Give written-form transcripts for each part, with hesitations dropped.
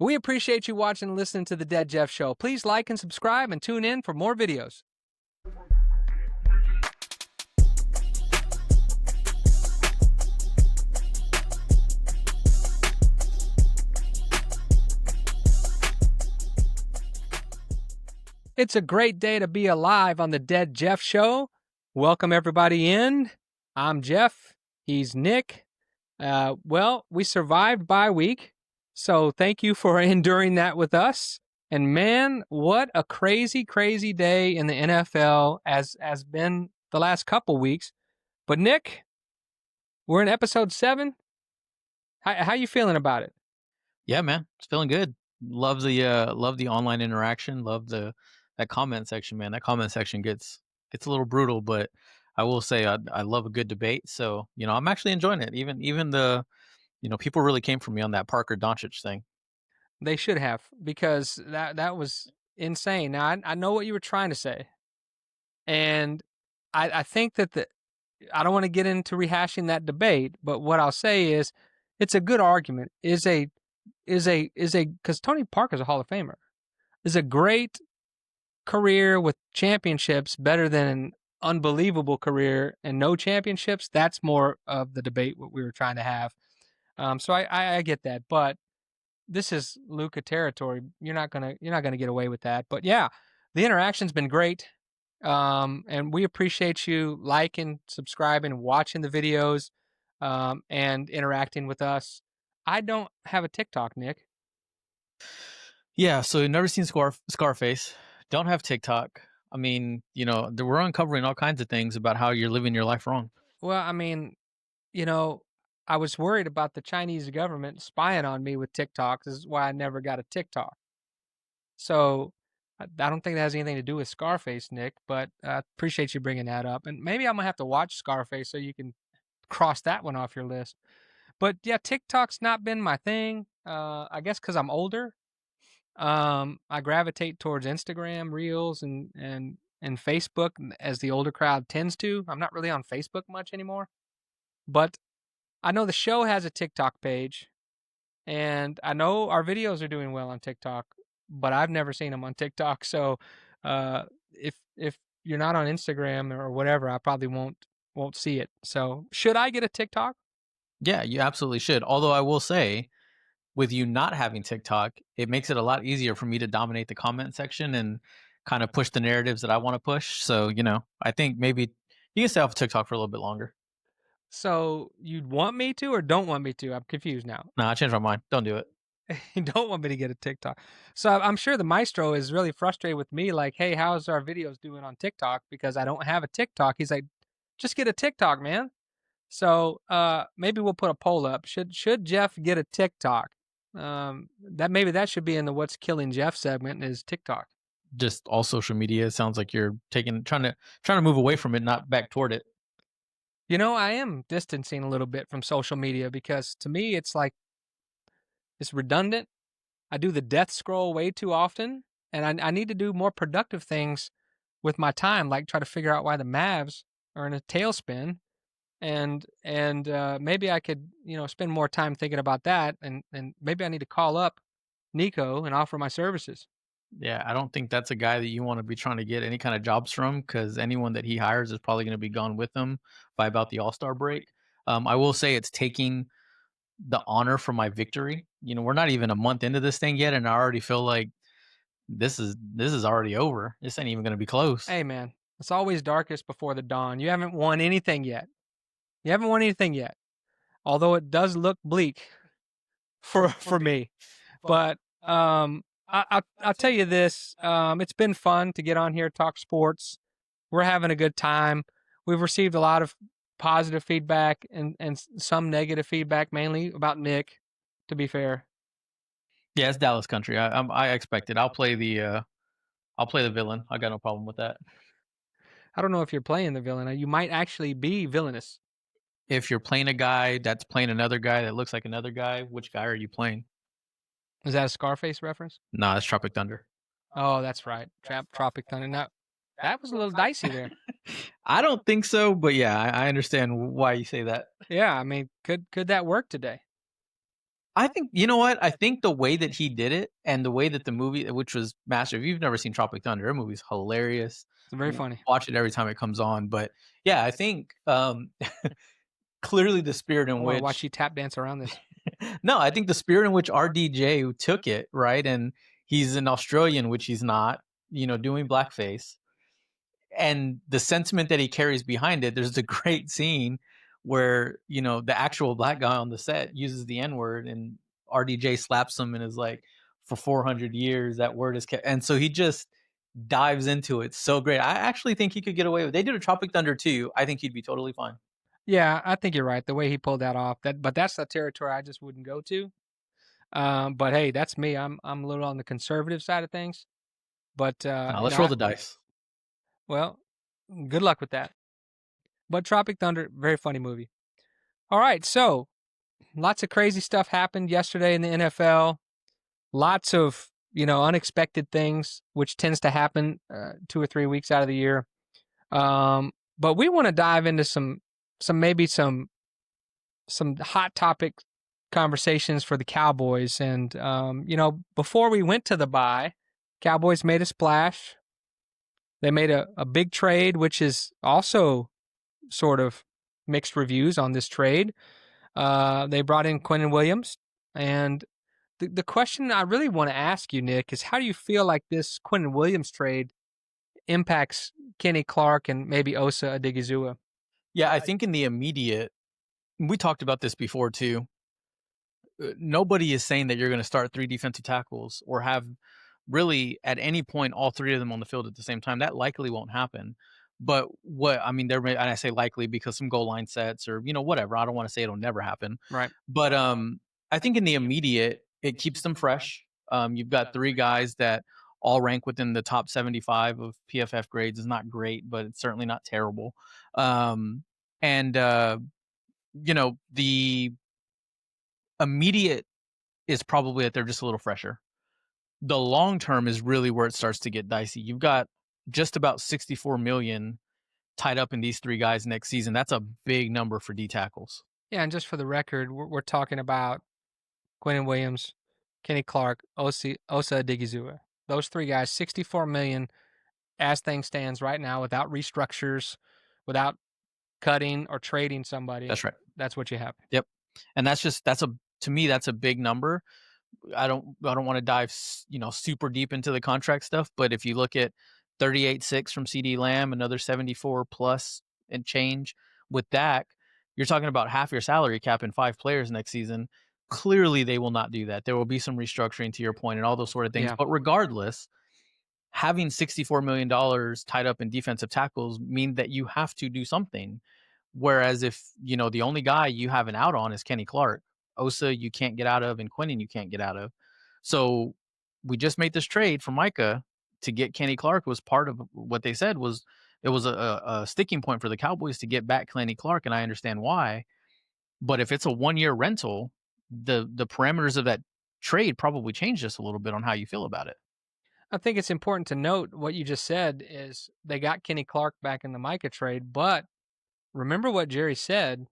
We appreciate you watching and listening to The Dead Jeff Show. Please like and subscribe and tune in for more videos. It's a great day to be alive on The Dead Jeff Show. Welcome everybody in. I'm Jeff. He's Nick. Well, we survived bye week, so thank you for enduring that with us. And man, what a crazy, crazy day in the NFL as been the last couple weeks. But Nick, we're in episode 7. How you feeling about it? Yeah, man, it's feeling good. Love the online interaction. Love that comment section, man. That comment section gets a little brutal, but I will say I love a good debate. So I'm actually enjoying it. Even the people really came for me on that Parker Doncic thing. They should have, because that was insane. Now I know what you were trying to say, and I think that I don't want to get into rehashing that debate, but what I'll say is it's a good argument. Because Tony Parker's a Hall of Famer, is a great career with championships better than an unbelievable career and no championships. That's more of the debate what we were trying to have. So I get that, but this is Luka territory. You're not gonna get away with that. But yeah, the interaction's been great. And we appreciate you liking, subscribing, watching the videos, and interacting with us. I don't have a TikTok, Nick. Yeah, so you've never seen Scarface. Don't have TikTok. I mean, we're uncovering all kinds of things about how you're living your life wrong. Well, I mean, you know, I was worried about the Chinese government spying on me with TikTok. This is why I never got a TikTok. So I don't think that has anything to do with Scarface, Nick, but I appreciate you bringing that up. And maybe I'm going to have to watch Scarface so you can cross that one off your list. But yeah, TikTok's not been my thing. I guess because I'm older. I gravitate towards Instagram Reels and Facebook as the older crowd tends to. I'm not really on Facebook much anymore. But I know the show has a TikTok page, and I know our videos are doing well on TikTok, but I've never seen them on TikTok. So if you're not on Instagram or whatever, I probably won't see it. So should I get a TikTok? Yeah, you absolutely should. Although I will say, with you not having TikTok, it makes it a lot easier for me to dominate the comment section and kind of push the narratives that I want to push. So, I think maybe you can stay off TikTok for a little bit longer. So you'd want me to or don't want me to? I'm confused now. No, I changed my mind. Don't do it. You don't want me to get a TikTok. So I'm sure the maestro is really frustrated with me, like, hey, how's our videos doing on TikTok? Because I don't have a TikTok. He's like, just get a TikTok, man. So maybe we'll put a poll up. Should Jeff get a TikTok? That should be in the What's Killing Jeff segment is TikTok. Just all social media. It sounds like you're trying to move away from it, not back toward it. I am distancing a little bit from social media because to me it's like it's redundant. I do the death scroll way too often, and I need to do more productive things with my time, like try to figure out why the Mavs are in a tailspin, and maybe I could spend more time thinking about that, and maybe I need to call up Nico and offer my services. Yeah, I don't think that's a guy that you want to be trying to get any kind of jobs from, because anyone that he hires is probably going to be gone with him by about the All-Star break. I will say it's taking the honor from my victory. We're not even a month into this thing yet, and I already feel like this is already over. This ain't even going to be close. Hey man, it's always darkest before the dawn. You haven't won anything yet. You haven't won anything yet. Although it does look bleak for me. But I'll tell you this. It's been fun to get on here, talk sports. We're having a good time. We've received a lot of positive feedback and some negative feedback, mainly about Nick, to be fair. Yeah, it's Dallas country. I expect it. I'll play the villain. I got no problem with that. I don't know if you're playing the villain. You might actually be villainous. If you're playing a guy that's playing another guy that looks like another guy, which guy are you playing? Is that a Scarface reference? Nah, that's Tropic Thunder. Oh, that's right. Tropic Thunder. Now, that was a little dicey there. I don't think so, but yeah, I understand why you say that. Yeah, I mean, could that work today? I think you know what? I think the way that he did it and the way that the movie, which was master. If you've never seen Tropic Thunder, that movie's hilarious. It's very funny. Watch it every time it comes on. But yeah, I think clearly the spirit I in want to watch which you tap dance around this. no, I think the spirit in which RDJ took it, right? And he's an Australian, which he's not, doing blackface. And the sentiment that he carries behind it, there's a great scene where, the actual black guy on the set uses the N-word and RDJ slaps him and is like, for 400 years, that word is kept. And so he just dives into it so great. I actually think he could get away with. They did a Tropic Thunder too. I think he'd be totally fine. Yeah, I think you're right. The way he pulled that off, but that's the territory I just wouldn't go to. But hey, that's me. I'm a little on the conservative side of things. But Now let's roll the dice. well, good luck with that. But Tropic Thunder, very funny movie. All right, so lots of crazy stuff happened yesterday in the NFL. Lots of unexpected things, which tends to happen 2 or 3 weeks out of the year. But we want to dive into some hot topic conversations for the Cowboys. And before we went to the bye, Cowboys made a splash. They made a big trade, which is also sort of mixed reviews on this trade. They brought in Quentin Williams. And the question I really want to ask you, Nick, is how do you feel like this Quentin Williams trade impacts Kenny Clark and maybe Osa Odigizua? Yeah, I think in the immediate, we talked about this before too. Nobody is saying that you're going to start three defensive tackles or have really at any point all three of them on the field at the same time. That likely won't happen. But what I mean, and I say likely because some goal line sets or whatever. I don't want to say it'll never happen, Right. but I think in the immediate it keeps them fresh. You've got three guys that all rank within the top 75 of PFF grades. Is not great, but it's certainly not terrible. And the immediate is probably that they're just a little fresher. The long term is really where it starts to get dicey. You've got just about 64 million tied up in these three guys next season. That's a big number for D tackles. Yeah, and just for the record, we're talking about Quentin Williams, Kenny Clark, Osa Odigizua. Those three guys, 64 million as things stands right now, without restructures, without cutting or trading somebody. That's right. That's what you have. Yep. And to me that's a big number. I don't want to dive super deep into the contract stuff, but if you look at 38.6 from CD Lamb, another 74 plus and change with Dak, you're talking about half your salary cap in 5 players next season. Clearly they will not do that. There will be some restructuring to your point and all those sort of things. Yeah. But regardless, having $64 million tied up in defensive tackles mean that you have to do something. Whereas if, the only guy you have an out on is Kenny Clark, Osa you can't get out of, and Quinnen you can't get out of. So we just made this trade for Micah to get Kenny Clark. Was part of what they said was it was a sticking point for the Cowboys to get back Kenny Clark, and I understand why. But if it's a 1-year rental, the parameters of that trade probably change just a little bit on how you feel about it. I think it's important to note what you just said is they got Kenny Clark back in the Micah trade, but remember what Jerry said.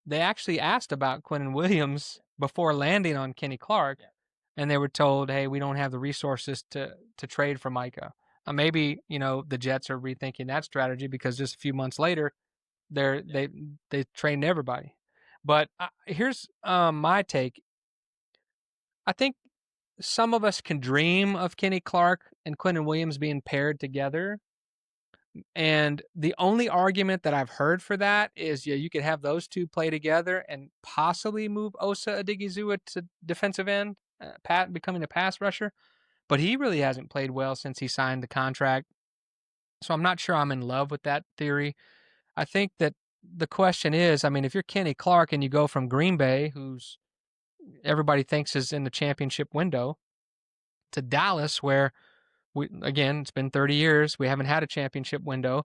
They actually asked about Quentin Williams before landing on Kenny Clark, and they were told, "Hey, we don't have the resources to trade for Micah." Maybe the Jets are rethinking that strategy because just a few months later, they trained everybody. But here's my take. I think some of us can dream of Kenny Clark and Quentin Williams being paired together. And the only argument that I've heard for that is, yeah, you could have those two play together and possibly move Osa Odigizua to defensive end, becoming a pass rusher. But he really hasn't played well since he signed the contract. So I'm not sure I'm in love with that theory. I think that the question is, I mean, if you're Kenny Clark and you go from Green Bay, who's everybody thinks is in the championship window, to Dallas, where it's been 30 years, we haven't had a championship window,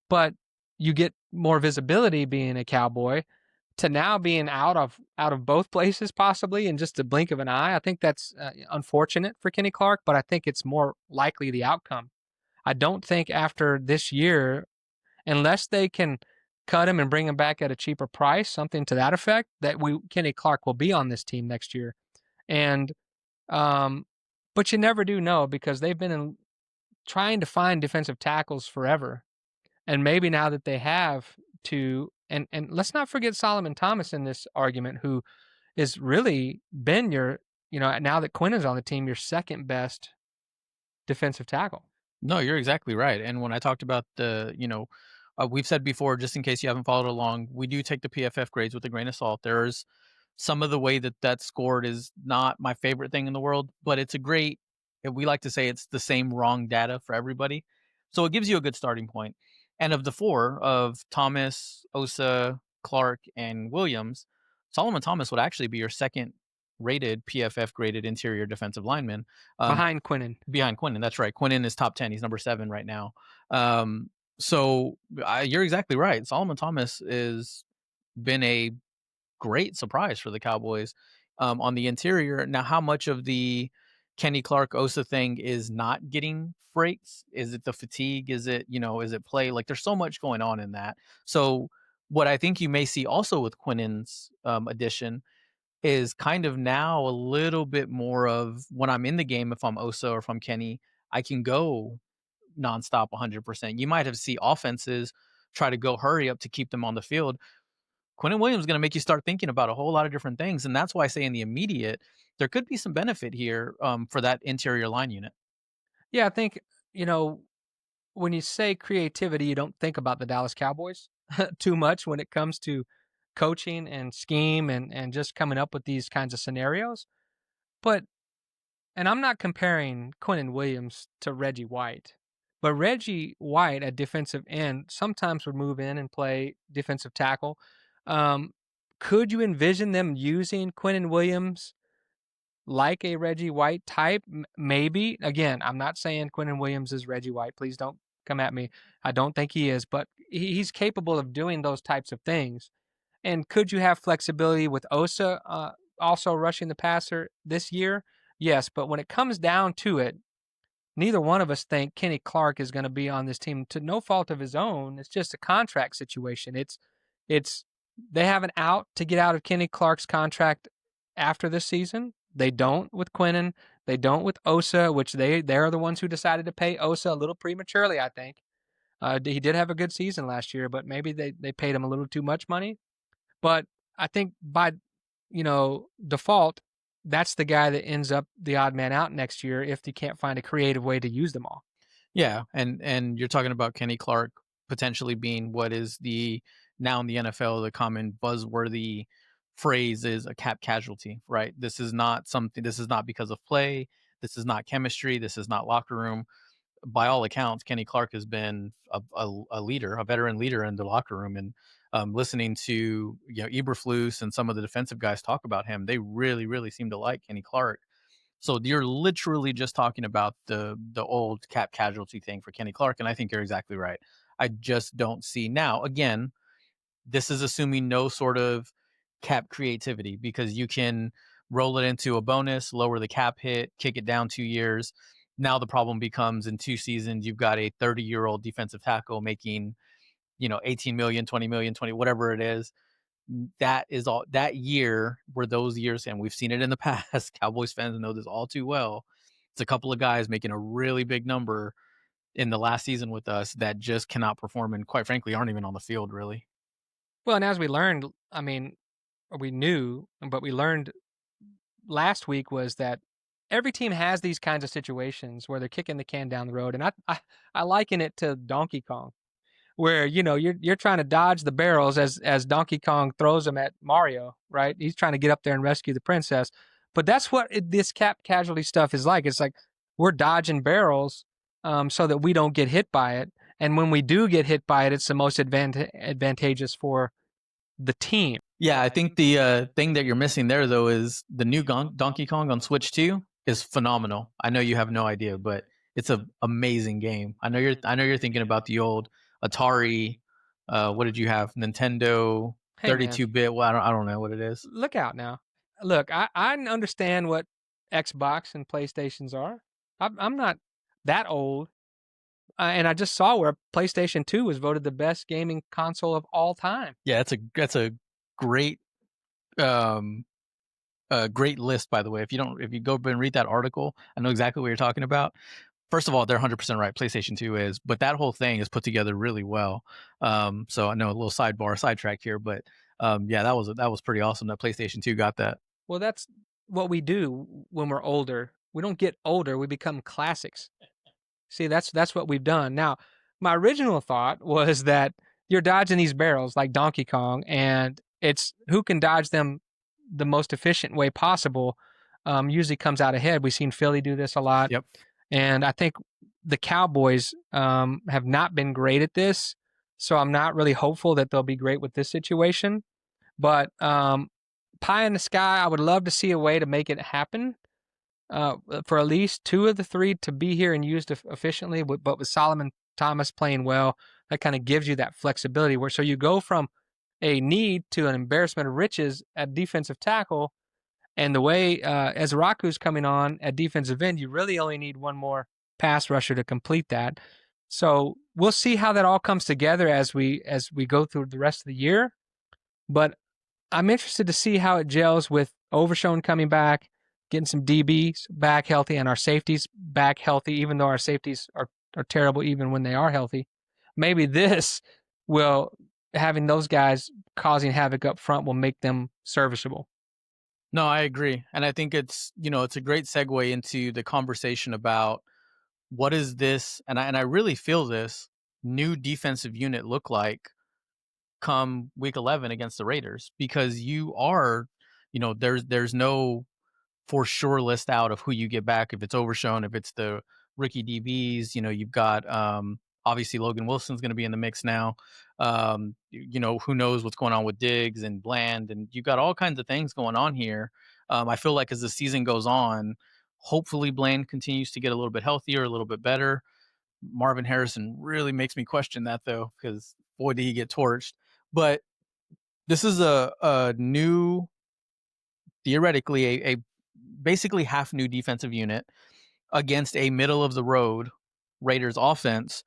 but you get more visibility being a Cowboy, to now being out of both places possibly in just a blink of an eye. I think that's unfortunate for Kenny Clark, but I think it's more likely the outcome. I don't think after this year, unless they can cut him and bring him back at a cheaper price, something to that effect, that Kenny Clark will be on this team next year. And um, but you never do know because they've been trying to find defensive tackles forever, and maybe now that they have to, and let's not forget Solomon Thomas in this argument, who is really been your, now that Quinn is on the team, your second best defensive tackle. No, you're exactly right. And when I talked about we've said before, just in case you haven't followed along, we do take the PFF grades with a grain of salt. There's some of the way that that's scored is not my favorite thing in the world, but it's a great, we like to say it's the same wrong data for everybody. So it gives you a good starting point. And of the four of Thomas, Osa, Clark, and Williams, Solomon Thomas would actually be your second rated PFF graded interior defensive lineman. Um, Behind Quinnen. Behind Quinnen, that's right. Quinnen is top 10. He's number 7 right now. So you're exactly right. Solomon Thomas has been a great surprise for the Cowboys on the interior. Now, how much of the Kenny Clark Osa thing is not getting freights? Is it the fatigue? Is it play? Like, there's so much going on in that. So, what I think you may see also with Quinnen's addition is kind of now a little bit more of when I'm in the game, if I'm Osa or if I'm Kenny, I can go nonstop 100%. You might have see offenses try to go hurry up to keep them on the field. Quentin Williams is going to make you start thinking about a whole lot of different things. And that's why I say in the immediate, there could be some benefit here for that interior line unit. Yeah, I think, you know, when you say creativity, you don't think about the Dallas Cowboys too much when it comes to coaching and scheme and just coming up with these kinds of scenarios. But, and I'm not comparing Quentin Williams to Reggie White, but Reggie White at defensive end sometimes would move in and play defensive tackle. Um, could you envision them using Quentin Williams like a Reggie White type? Maybe. Again, I'm not saying Quentin Williams is Reggie White. Please don't come at me. I don't think he is, but he's capable of doing those types of things. And could you have flexibility with Osa also rushing the passer this year? Yes, but when it comes down to it, neither one of us think Kenny Clark is going to be on this team to no fault of his own. It's just a contract situation. It's they have an out to get out of Kenny Clark's contract after this season. They don't with Quinnen. They don't with Osa, which they're the ones who decided to pay Osa a little prematurely, I think. He did have a good season last year, but maybe they paid him a little too much money. But I think by default, that's the guy that ends up the odd man out next year if they can't find a creative way to use them all. Yeah, and you're talking about Kenny Clark potentially being what is the now in the NFL the common buzzworthy phrase is a cap casualty, right? This is not something. This is not because of play. This is not chemistry. This is not locker room. By all accounts, Kenny Clark has been a leader, a veteran leader in the locker room. And listening to Eberflus and some of the defensive guys talk about him, they really, really seem to like Kenny Clark. So you're literally just talking about the old cap casualty thing for Kenny Clark, and I think you're exactly right. I just don't see now. Again, this is assuming no sort of cap creativity because you can roll it into a bonus, lower the cap hit, kick it down 2 years. Now the problem becomes in 2 seasons, you've got a 30-year-old defensive tackle making, 18 million, 20 million, 20, whatever it is. That is all that year were those years, and we've seen it in the past. Cowboys fans know this all too well. It's a couple of guys making a really big number in the last season with us that just cannot perform and quite frankly aren't even on the field really. Well, and as we learned, I mean, we knew, but we learned last week was that every team has these kinds of situations where they're kicking the can down the road, and I liken it to Donkey Kong, where you're trying to dodge the barrels as Donkey Kong throws them at Mario, right? He's trying to get up there and rescue the princess, but that's what this cap casualty stuff is like. It's like we're dodging barrels so that we don't get hit by it, and when we do get hit by it, it's the most advantageous for the team. Yeah, I think the thing that you're missing there though is the new Donkey Kong on Switch 2 is phenomenal. I know you have no idea, but it's an amazing game. I know you're thinking about the old Atari. What did you have? Nintendo Hey man, 32-bit. Well, I don't know what it is. look out now. Look, I understand what Xbox and PlayStations are. I'm not that old, And I just saw where PlayStation 2 was voted the best gaming console of all time. Yeah, that's a great um great list, by the way. If you go and read that article, I know exactly what you're talking about. First of all, they're 100% right. PlayStation 2 is, but that whole thing is put together really well. So I know a little sidetrack here, but yeah, that was pretty awesome that PlayStation 2 got that. Well, that's what we do when we're older. We don't get older, we become classics. See, that's what we've done. Now, my original thought was that you're dodging these barrels like Donkey Kong, and it's who can dodge them the most efficient way possible. Usually comes out ahead. We've seen Philly do this a lot, Yep. and I think the Cowboys have not been great at this. So I'm not really hopeful that they'll be great with this situation. But pie in the sky, I would love to see a way to make it happen for at least two of the three to be here and used efficiently. But with Solomon Thomas playing well, that kind of gives you that flexibility. Where so you go from a need to an embarrassment of riches at defensive tackle, and the way as Raku's coming on at defensive end, you really only need one more pass rusher to complete that. So we'll see how that all comes together as we go through the rest of the year. But I'm interested to see how it gels with Overshone coming back, getting some DBs back healthy, and our safeties back healthy, even though our safeties are terrible even when they are healthy. Maybe this will, having those guys causing havoc up front, will make them serviceable. No, I agree. And I think it's a great segue into the conversation about what is this, and I really feel this new defensive unit look like come week 11 against the Raiders, because there's no for sure list out of who you get back, if it's Overshown, if it's the rookie DBs. You've got obviously Logan Wilson's going to be in the mix now. Who knows what's going on with Diggs and Bland, and you've got all kinds of things going on here. I feel like as the season goes on, hopefully Bland continues to get a little bit healthier, a little bit better. Marvin Harrison really makes me question that, though, because boy, did he get torched. But this is a new, theoretically, a basically half new defensive unit against a middle of the road Raiders offense.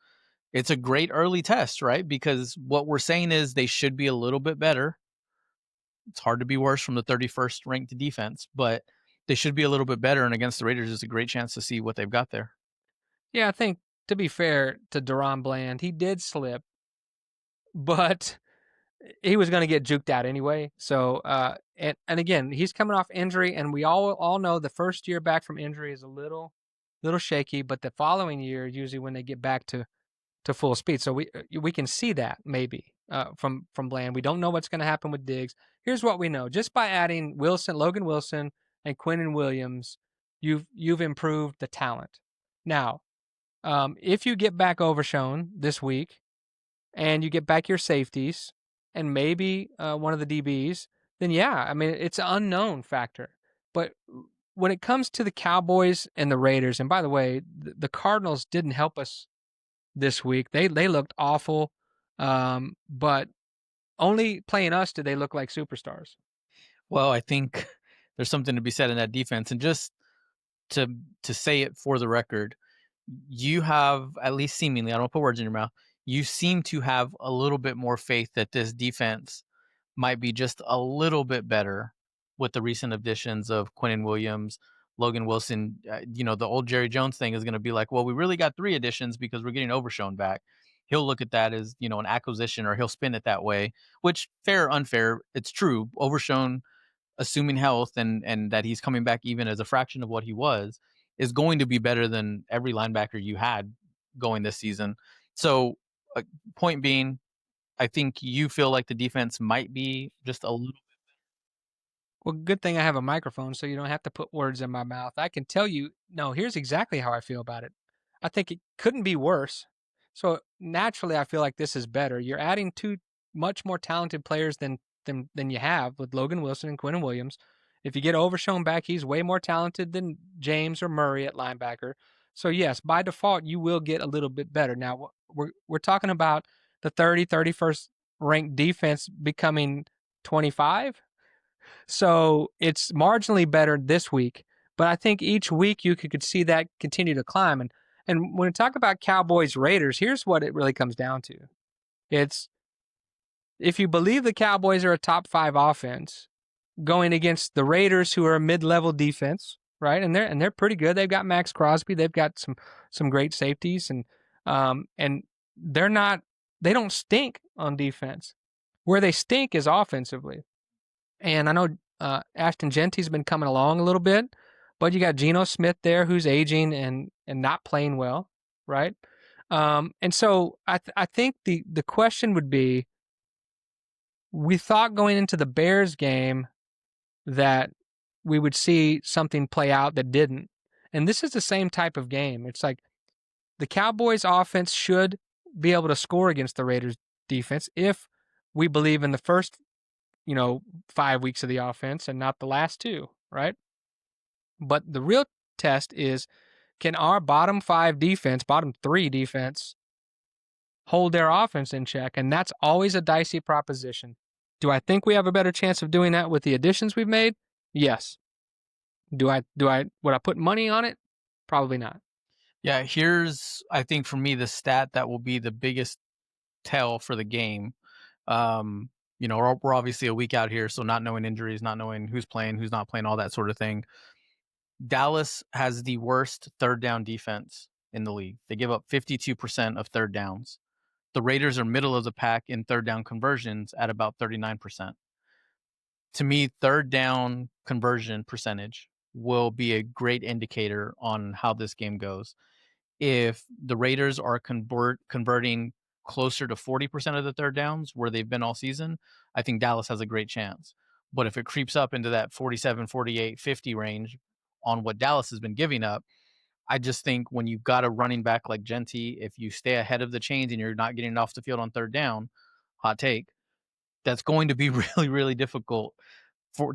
It's a great early test, right? Because what we're saying is they should be a little bit better. It's hard to be worse from the 31st ranked defense, but they should be a little bit better. And against the Raiders is a great chance to see what they've got there. Yeah, I think to be fair to Deron Bland, he did slip, but he was going to get juked out anyway. So, and again, he's coming off injury, and we all know the first year back from injury is a little shaky, but the following year usually when they get back to full speed. So we can see that maybe from Bland. We don't know what's going to happen with Diggs. Here's what we know: just by adding Logan Wilson, and Quinnen Williams, you've improved the talent. Now, if you get back Overshown this week, and you get back your safeties, and maybe one of the DBs, then yeah, I mean it's an unknown factor. But when it comes to the Cowboys and the Raiders, and by the way, the Cardinals didn't help us this week. They looked awful, but only playing us did they look like superstars. Well, I think there's something to be said in that defense. And just to to say it for the record, you have, at least seemingly, I don't put words in your mouth, you seem to have a little bit more faith that this defense might be just a little bit better with the recent additions of Quinnen Williams, Logan Wilson. The old Jerry Jones thing is going to be like, well, we really got three additions because we're getting Overshown back. He'll look at that as, an acquisition, or he'll spin it that way, which, fair or unfair, it's true. Overshown, assuming health and that he's coming back even as a fraction of what he was, is going to be better than every linebacker you had going this season. So, uh, point being, I think you feel like the defense might be just a little. Well, good thing I have a microphone so you don't have to put words in my mouth. I can tell you, no, here's exactly how I feel about it. I think it couldn't be worse. So naturally, I feel like this is better. You're adding two much more talented players than you have with Logan Wilson and Quinnen Williams. If you get Overshown back, he's way more talented than James or Murray at linebacker. So yes, by default, you will get a little bit better. Now we're talking about the 31st ranked defense becoming 25. So it's marginally better this week, but I think each week you could see that continue to climb. And when we talk about Cowboys Raiders, here's what it really comes down to. It's if you believe the Cowboys are a top 5 offense going against the Raiders who are a mid-level defense, right? And they're pretty good. They've got Max Crosby, they've got some great safeties and they're not they don't stink on defense. Where they stink is offensively. And I know Ashton Genty's been coming along a little bit, but you got Geno Smith there who's aging and not playing well, right? And so I think the question would be, we thought going into the Bears game that we would see something play out that didn't. And this is the same type of game. It's like the Cowboys offense should be able to score against the Raiders defense if we believe in the first, 5 weeks of the offense and not the last two, right? But the real test is, can our bottom 3 defense hold their offense in check? And that's always a dicey proposition. Do I think we have a better chance of doing that with the additions we've made? Yes. Would I put money on it? Probably not. Yeah, here's, I think, for me, the stat that will be the biggest tell for the game. We're obviously a week out here, so not knowing injuries, not knowing who's playing, who's not playing, all that sort of thing. Dallas has the worst third down defense in the league. They give up 52% of third downs. The Raiders are middle of the pack in third down conversions at about 39%. To me, third down conversion percentage will be a great indicator on how this game goes. If the Raiders are converting closer to 40% of the third downs where they've been all season, I think Dallas has a great chance. But if it creeps up into that 47, 48, 50 range on what Dallas has been giving up, I just think when you've got a running back like Genty, if you stay ahead of the chains and you're not getting it off the field on third down, hot take, that's going to be really, really difficult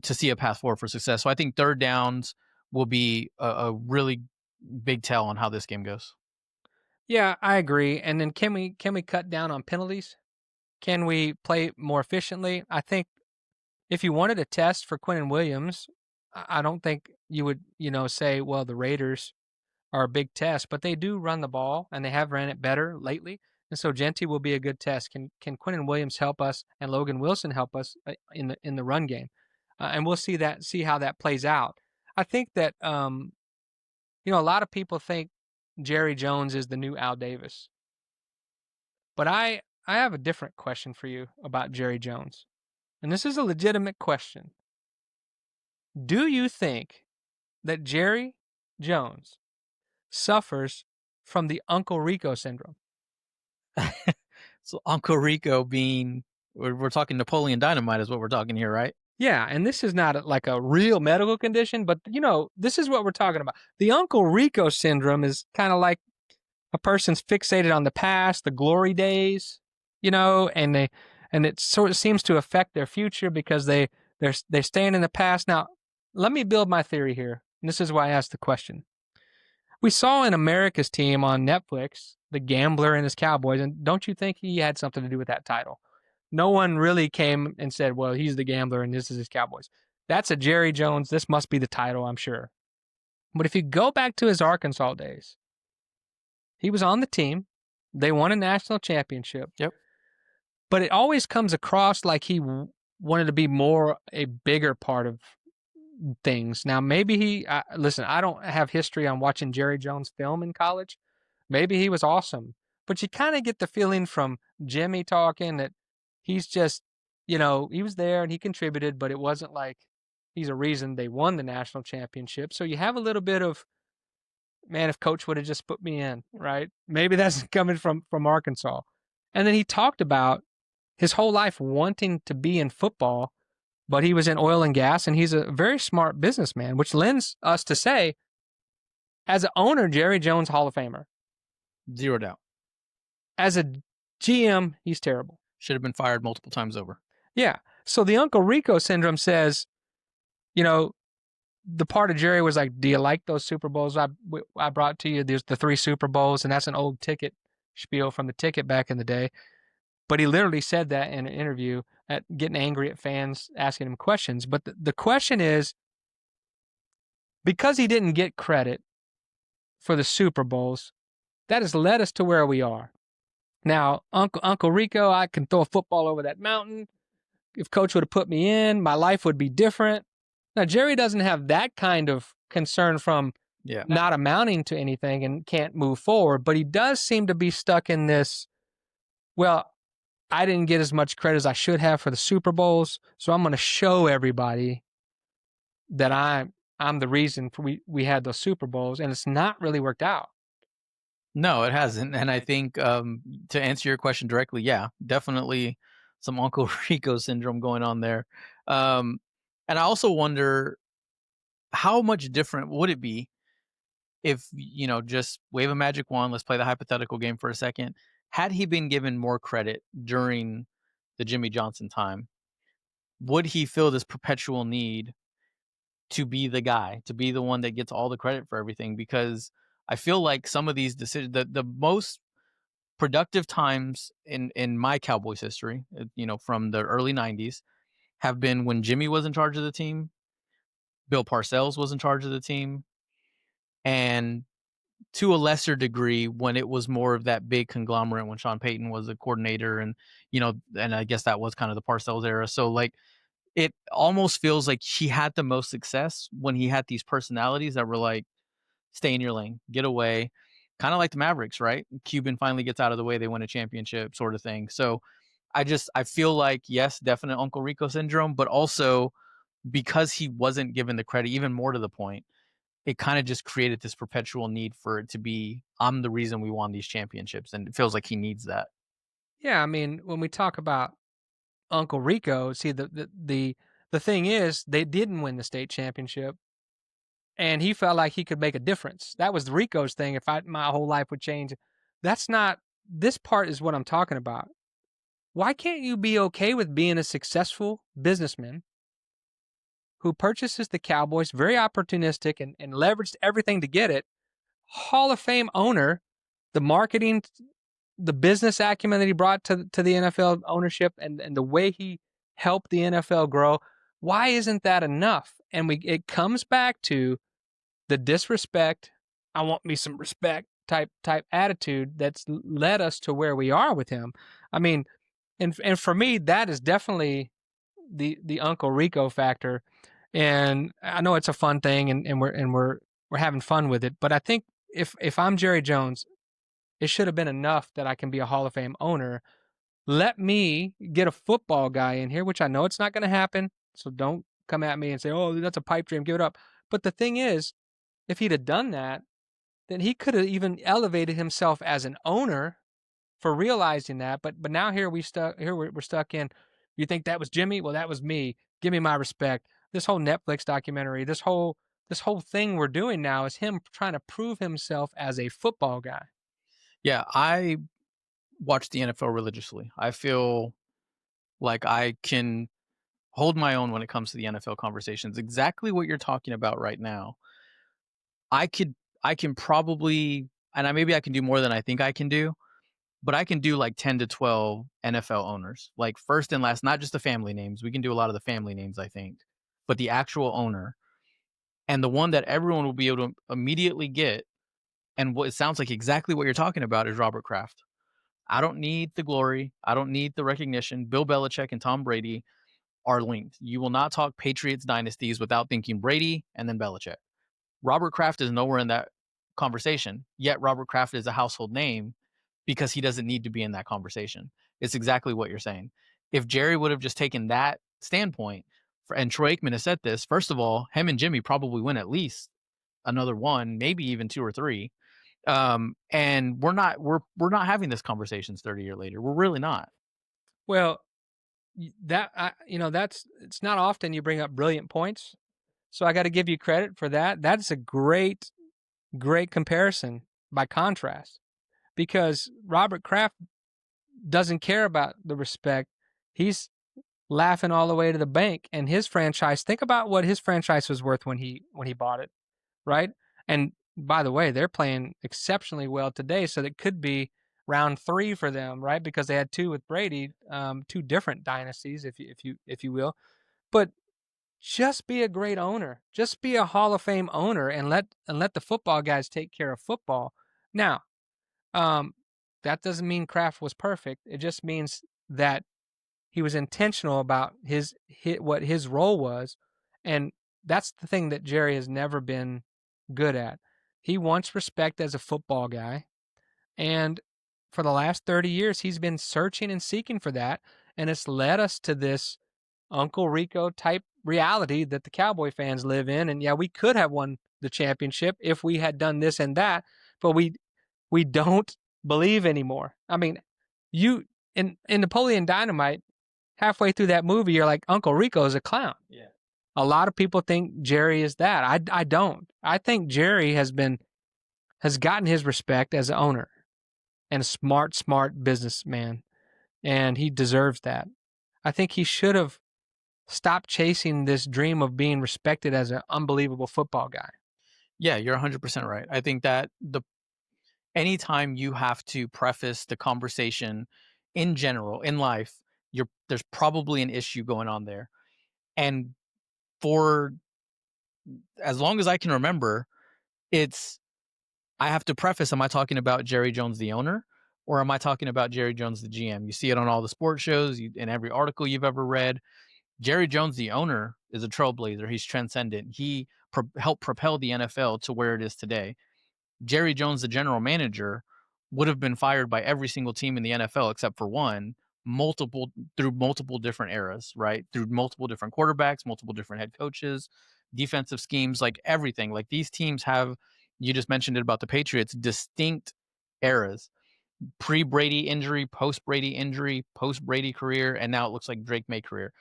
to see a path forward for success. So I think third downs will be a really big tell on how this game goes. Yeah, I agree. And then can we cut down on penalties? Can we play more efficiently? I think if you wanted a test for Quinnen Williams, I don't think you would, say, well, the Raiders are a big test, but they do run the ball and they have ran it better lately. And so Genty will be a good test. Can Quinnen Williams help us and Logan Wilson help us in the run game? And we'll see how that plays out. I think that a lot of people think Jerry Jones is the new Al Davis. But I have a different question for you about Jerry Jones. And this is a legitimate question. Do you think that Jerry Jones suffers from the Uncle Rico syndrome? So Uncle Rico being, we're talking Napoleon Dynamite is what we're talking here, right? Yeah, and this is not like a real medical condition, but this is what we're talking about. The Uncle Rico syndrome is kind of like a person's fixated on the past, the glory days, and it sort of seems to affect their future because they're staying in the past. Now, let me build my theory here. And this is why I asked the question. We saw in America's Team on Netflix, the gambler and his Cowboys, and don't you think he had something to do with that title? No one really came and said, well, he's the gambler and this is his Cowboys. That's a Jerry Jones. This must be the title, I'm sure. But if you go back to his Arkansas days, he was on the team. They won a national championship. Yep. But it always comes across like he wanted to be more a bigger part of things. Now, maybe listen, I don't have history on watching Jerry Jones film in college. Maybe he was awesome. But you kind of get the feeling from Jimmy talking that he's just, he was there and he contributed, but it wasn't like he's a reason they won the national championship. So you have a little bit of, man, if coach would have just put me in, right? Maybe that's coming from Arkansas. And then he talked about his whole life wanting to be in football, but he was in oil and gas, and he's a very smart businessman, which lends us to say, as an owner, Jerry Jones, Hall of Famer. Zero doubt. As a GM, he's terrible. Should have been fired multiple times over. Yeah. So the Uncle Rico syndrome says, the part of Jerry was like, do you like those Super Bowls I brought to you? There's the 3 Super Bowls, and that's an old ticket spiel from the ticket back in the day. But he literally said that in an interview, at getting angry at fans asking him questions. But the question is, because he didn't get credit for the Super Bowls, that has led us to where we are. Now, Uncle Rico, I can throw a football over that mountain. If coach would have put me in, my life would be different. Now, Jerry doesn't have that kind of concern from Yeah. not amounting to anything and can't move forward, but he does seem to be stuck in this. Well, I didn't get as much credit as I should have for the Super Bowls, so I'm going to show everybody that I'm the reason for we had those Super Bowls, and it's not really worked out. No, it hasn't, and I think, to answer your question directly, yeah, definitely some Uncle Rico syndrome going on there. Um, and I also wonder how much different would it be if, just wave a magic wand, let's play the hypothetical game for a second. Had he been given more credit during the Jimmy Johnson time, would he feel this perpetual need to be the guy, to be the one that gets all the credit for everything? Because I feel like some of these decisions, the most productive times in my Cowboys history, from the early '90s, have been when Jimmy was in charge of the team, Bill Parcells was in charge of the team, and to a lesser degree when it was more of that big conglomerate when Sean Payton was a coordinator, and I guess that was kind of the Parcells era. So like it almost feels like he had the most success when he had these personalities that were like, stay in your lane, get away. Kind of like the Mavericks, right? Cuban finally gets out of the way, they win a championship, sort of thing. So I feel like, yes, definite Uncle Rico syndrome, but also because he wasn't given the credit, even more to the point, it kind of just created this perpetual need for it to be, I'm the reason we won these championships. And it feels like he needs that. Yeah, I mean, when we talk about Uncle Rico, see the thing is they didn't win the state championship, and he felt like he could make a difference. That was Rico's thing. If my whole life would change, that's not. This part is what I'm talking about. Why can't you be okay with being a successful businessman who purchases the Cowboys, very opportunistic and leveraged everything to get it? Hall of Fame owner, the marketing, the business acumen that he brought to the NFL ownership, and the way he helped the NFL grow. Why isn't that enough? And it comes back to the disrespect. I want me some respect type attitude that's led us to where we are with him. I mean, and for me, that is definitely the Uncle Rico factor. And I know it's a fun thing, and we're having fun with it. But I think if I'm Jerry Jones, it should have been enough that I can be a Hall of Fame owner. Let me get a football guy in here, which I know it's not going to happen. So don't come at me and say, "Oh, that's a pipe dream. Give it up." But the thing is, if he'd have done that, then he could have even elevated himself as an owner for realizing that. But now here we're stuck in. You think that was Jimmy? Well, that was me. Give me my respect. This whole Netflix documentary, this whole thing we're doing now is him trying to prove himself as a football guy. Yeah, I watch the NFL religiously. I feel like I can hold my own when it comes to the NFL conversations. Exactly what you're talking about right now. I could I can probably, and maybe I can do more than I think I can do, but I can do like 10 to 12 NFL owners. Like first and last, not just the family names. We can do a lot of the family names, I think, but the actual owner, and the one that everyone will be able to immediately get, and what it sounds like exactly what you're talking about, is Robert Kraft. I don't need the glory. I don't need the recognition. Bill Belichick and Tom Brady are linked. You will not talk Patriots dynasties without thinking Brady and then Belichick. Robert Kraft is nowhere in that conversation, yet Robert Kraft is a household name because he doesn't need to be in that conversation. It's exactly what you're saying. If Jerry would have just taken that standpoint, and Troy Aikman has said this, first of all, him and Jimmy probably win at least another one, maybe even two or three. And we're not having this conversations 30 years later. We're really not. Well, that's it's not often you bring up brilliant points. So I got to give you credit for that. That's a great comparison by contrast, because Robert Kraft doesn't care about the respect. He's laughing all the way to the bank, and his franchise, think about what his franchise was worth when he bought it, right? And by the way, they're playing exceptionally well today, so that could be round 3 for them, right? Because they had two with Brady, two different dynasties, if you will. But just be a great owner. Just be a Hall of Fame owner, and let the football guys take care of football. Now, Um, that doesn't mean Kraft was perfect. It just means that he was intentional about what his role was, and that's the thing that Jerry has never been good at. He wants respect as a football guy, and for the last 30 years he's been searching and seeking for that, and it's led us to this Uncle Rico type reality that the Cowboy fans live in. And yeah, we could have won the championship if we had done this and that, but we don't believe anymore. I mean, you in Napoleon Dynamite, halfway through that movie, you're like, Uncle Rico is a clown. Yeah. A lot of people think Jerry is that. I don't. I think Jerry has gotten his respect as an owner and a smart businessman, and he deserves that. I think he should have stopped chasing this dream of being respected as an unbelievable football guy. Yeah, you're 100% right. I think that anytime you have to preface the conversation in general in life, there's probably an issue going on there. And for as long as I can remember, it's I have to preface, am I talking about Jerry Jones the owner, or am I talking about Jerry Jones the GM? You see it on all the sports shows, in every article you've ever read. Jerry Jones the owner is a trailblazer. He's transcendent. He helped propel the NFL to where it is today. Jerry Jones, the general manager, would have been fired by every single team in the NFL except for one, multiple different eras, right? Through multiple different quarterbacks, multiple different head coaches, defensive schemes, like everything. Like these teams have, you just mentioned it about the Patriots, distinct eras. Pre-Brady injury, post-Brady injury, post-Brady career, and now it looks like Drake May career.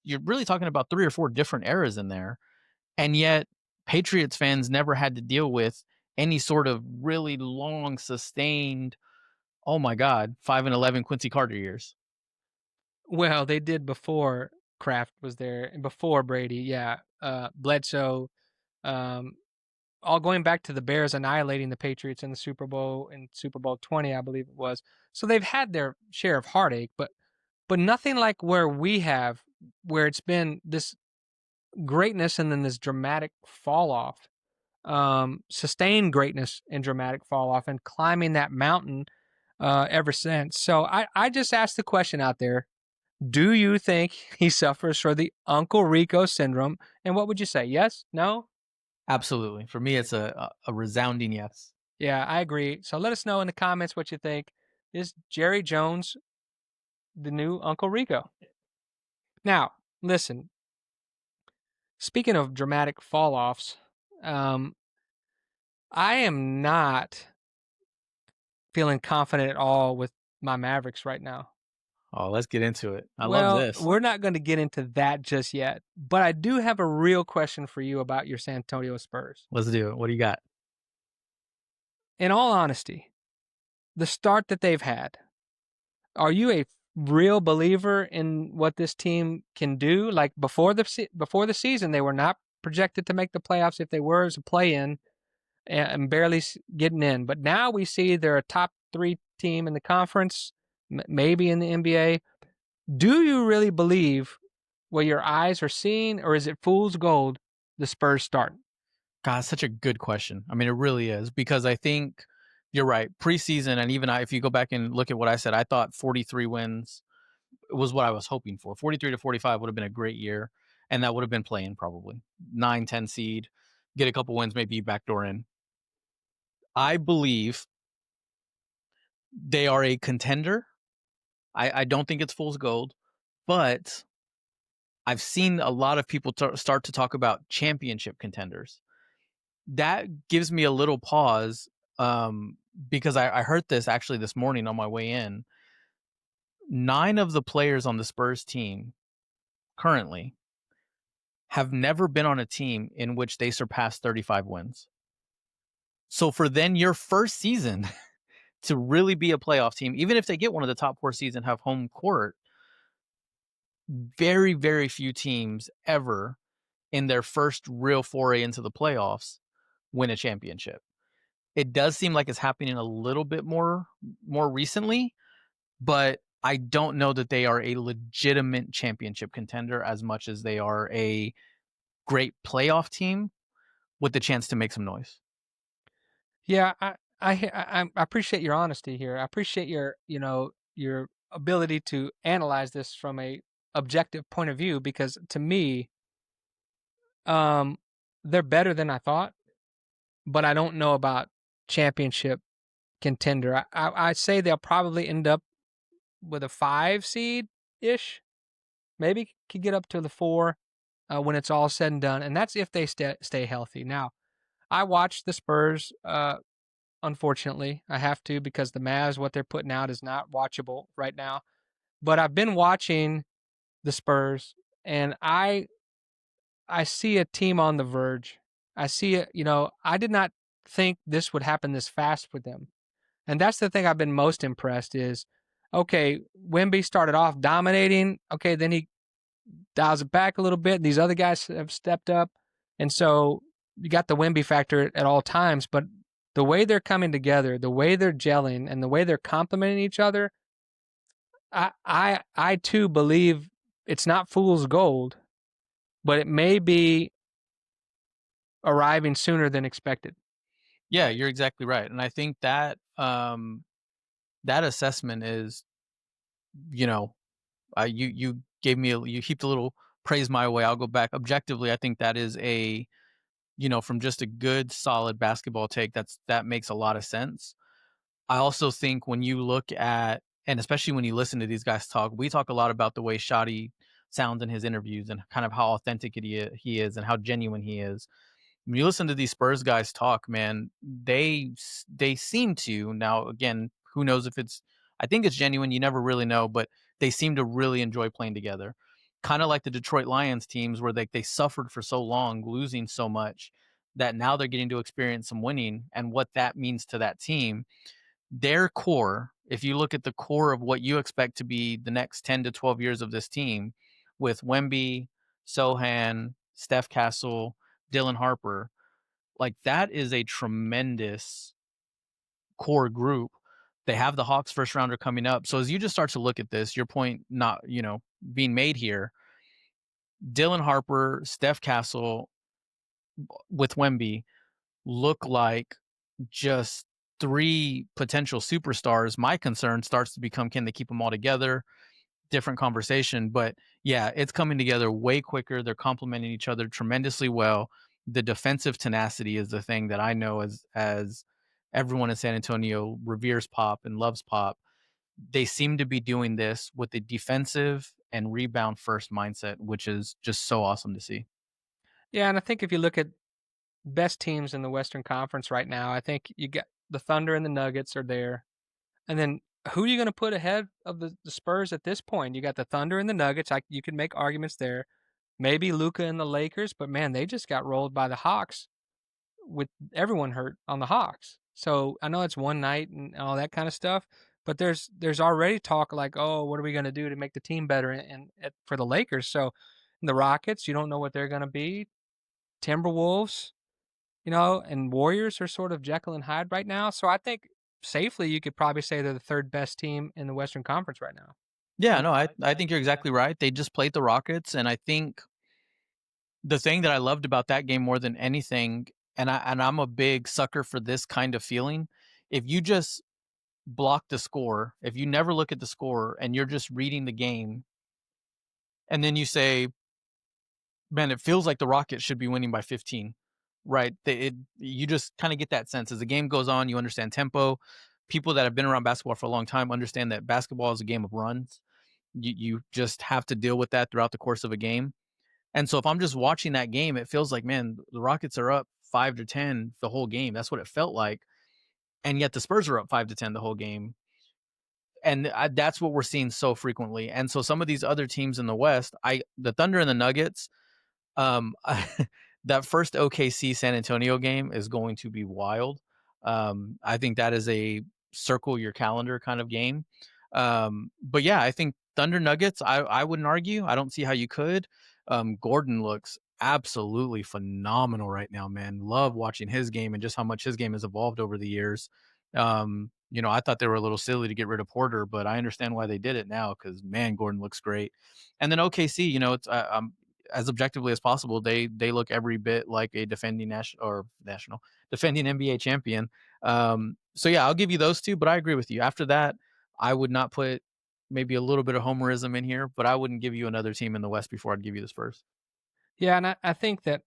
You're really talking about 3 or 4 different eras in there. And yet, Patriots fans never had to deal with any sort of really long, sustained, oh my God, 5 and 11 Quincy Carter years. Well, they did before Kraft was there and before Brady. Yeah, Bledsoe. Um, all going back to the Bears annihilating the Patriots in the Super Bowl in Super Bowl 20, I believe it was. So they've had their share of heartache, but nothing like where we have, where it's been this greatness and then this dramatic fall off, sustained greatness and dramatic fall off, and climbing that mountain ever since. So I just asked the question out there: do you think he suffers from the Uncle Rico syndrome? And what would you say? Yes? No? Absolutely. For me, it's a resounding yes. Yeah, I agree. So let us know in the comments what you think. Is Jerry Jones the new Uncle Rico? Now, listen, speaking of dramatic fall offs, um, I am not feeling confident at all with my Mavericks right now. Oh, let's get into it. I love Well, this. we're not going to get into that just yet, but I do have a real question for you about your San Antonio Spurs. Let's do it. What do you got? In all honesty, the start that they've had, are you a real believer in what this team can do? Like before the season, they were not projected to make the playoffs. If they were, as a play-in and barely getting in. But now we see they're a top 3 team in the conference, maybe in the NBA. Do you really believe what your eyes are seeing, or is it fool's gold? The Spurs start. God, such a good question. I mean, it really is because I think you're right. Preseason, and even if you go back and look at what I said, I thought 43 wins was what I was hoping for. 43 to 45 would have been a great year, and that would have been playing probably 9, 10 seed, get a couple wins, maybe backdoor in. I believe they are a contender. I don't think it's fool's gold, but I've seen a lot of people start to talk about championship contenders. That gives me a little pause um, because I heard this actually this morning on my way in. 9 of the players on the Spurs team currently have never been on a team in which they surpassed 35 wins. So for then your first season to really be a playoff team, even if they get one of the top 4 seeds and have home court, very, very few teams ever in their first real foray into the playoffs win a championship. It does seem like it's happening a little bit more recently, but I don't know that they are a legitimate championship contender as much as they are a great playoff team with the chance to make some noise. Yeah, I appreciate your honesty here. I appreciate your, your ability to analyze this from a objective point of view because to me, um, they're better than I thought, but I don't know about championship contender. I say they'll probably end up with a 5 seed ish. Maybe could get up to the 4 when it's all said and done, and that's if they stay healthy. Now, I watched the Spurs. Unfortunately, I have to because the Mavs, what they're putting out, is not watchable right now. But I've been watching the Spurs, and I see a team on the verge. I see it. I did not think this would happen this fast for them. And that's the thing I've been most impressed is, okay, Wemby started off dominating. Okay, then he dials it back a little bit. These other guys have stepped up. And so you got the Wemby factor at all times, but the way they're coming together, the way they're gelling, and the way they're complementing each other, I too believe it's not fool's gold, but it may be arriving sooner than expected. Yeah, you're exactly right, and I think that that assessment is, you know, you gave me you heaped a little praise my way. I'll go back objectively. I think that is a, from just a good solid basketball take. That makes a lot of sense. I also think when you look at, and especially when you listen to these guys talk, we talk a lot about the way Shotty sounds in his interviews and kind of how authentic he is and how genuine he is. When you listen to these Spurs guys talk, man, they seem to, now again, who knows if it's, I think it's genuine. You never really know, but they seem to really enjoy playing together. Kind of like the Detroit Lions teams where they suffered for so long, losing so much that now they're getting to experience some winning and what that means to that team. Their core, if you look at the core of what you expect to be the next 10 to 12 years of this team with Wemby, Sohan, Steph Castle, Dylan Harper, like that is a tremendous core group. They have the Hawks first rounder coming up. So as you just start to look at this, your point not, being made here, Dylan Harper, Steph Castle with Wemby look like just three potential superstars. My concern starts to become, can they keep them all together? Different conversation, but yeah, it's coming together way quicker. They're complementing each other tremendously well. The defensive tenacity is the thing that I know as everyone in San Antonio reveres Pop and loves Pop. They seem to be doing this with a defensive and rebound first mindset, which is just so awesome to see. Yeah, and I think if you look at best teams in the Western Conference right now, I think you got the Thunder and the Nuggets are there. And then who are you going to put ahead of the Spurs at this point? You got the Thunder and the Nuggets. You can make arguments there. Maybe Luca and the Lakers, but man, they just got rolled by the Hawks with everyone hurt on the Hawks. So I know it's one night and all that kind of stuff, but there's already talk like, oh, what are we going to do to make the team better? And for the Lakers, so the Rockets, you don't know what they're going to be. Timberwolves, and Warriors are sort of Jekyll and Hyde right now. So I think safely you could probably say they're the third best team in the Western Conference right now. Yeah, no, I think you're exactly right. They just played the Rockets, and I think the thing that I loved about that game more than anything, and I'm a big sucker for this kind of feeling. If you just block the score, if you never look at the score and you're just reading the game, and then you say, "Man, it feels like the Rockets should be winning by 15." Right? You just kind of get that sense as the game goes on. You understand tempo. People that have been around basketball for a long time understand that basketball is a game of runs. You just have to deal with that throughout the course of a game. And so if I'm just watching that game, it feels like, man, the Rockets are up 5 to 10 the whole game. That's what it felt like. And yet the Spurs are up 5 to 10 the whole game. And that's what we're seeing so frequently. And so some of these other teams in the West, the Thunder and the Nuggets, um, that first OKC San Antonio game is going to be wild. I think that is a circle your calendar kind of game. But yeah, I think Thunder Nuggets, I wouldn't argue. I don't see how you could. Gordon looks absolutely phenomenal right now, man. Love watching his game and just how much his game has evolved over the years. I thought they were a little silly to get rid of Porter, but I understand why they did it now because man, Gordon looks great. And then OKC, it's as objectively as possible, they look every bit like a defending national defending NBA champion. So yeah, I'll give you those two, but I agree with you. After that, I would not put maybe a little bit of homerism in here, but I wouldn't give you another team in the West before I'd give you the Spurs. Yeah, and I think that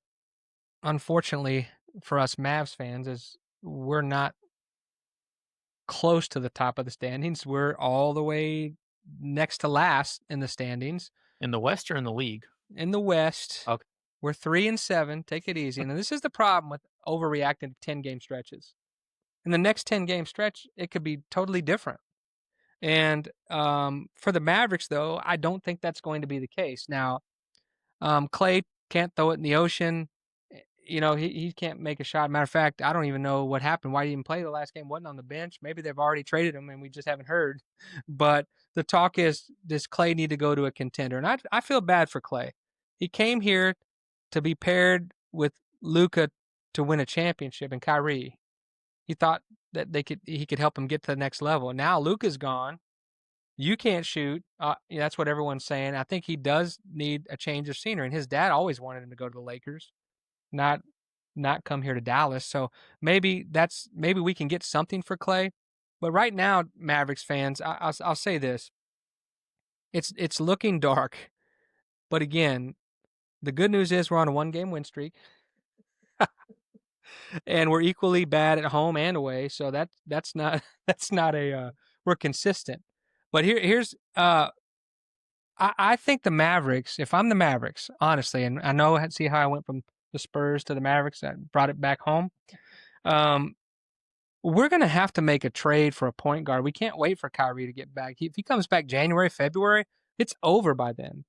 unfortunately for us Mavs fans is we're not close to the top of the standings. We're all the way next to last in the standings. In the West or in the league? In the West, Okay. we're 3-7. Take it easy. And this is the problem with overreacting to 10-game stretches. In the next 10-game stretch, it could be totally different. And for the Mavericks, though, I don't think that's going to be the case. Now, Clay can't throw it in the ocean. You know, he can't make a shot. Matter of fact, I don't even know what happened. Why he didn't play the last game? Wasn't on the bench. Maybe they've already traded him and we just haven't heard. But the talk is, does Clay need to go to a contender? And I feel bad for Clay. He came here to be paired with Luca to win a championship and Kyrie. He thought that he could help him get to the next level. Now Luca's gone. You can't shoot. That's what everyone's saying. I think he does need a change of scenery. And his dad always wanted him to go to the Lakers, not come here to Dallas. So maybe we can get something for Clay. But right now, Mavericks fans, I'll say this: it's looking dark. But again, the good news is we're on a 1-game win streak, and we're equally bad at home and away. So that's not that's not a we're consistent. But here's I think the Mavericks, if I'm the Mavericks, honestly, and I know see how I went from the Spurs to the Mavericks, I brought it back home. Um, we're going to have to make a trade for a point guard. We can't wait for Kyrie to get back. If he comes back January, February, it's over by then.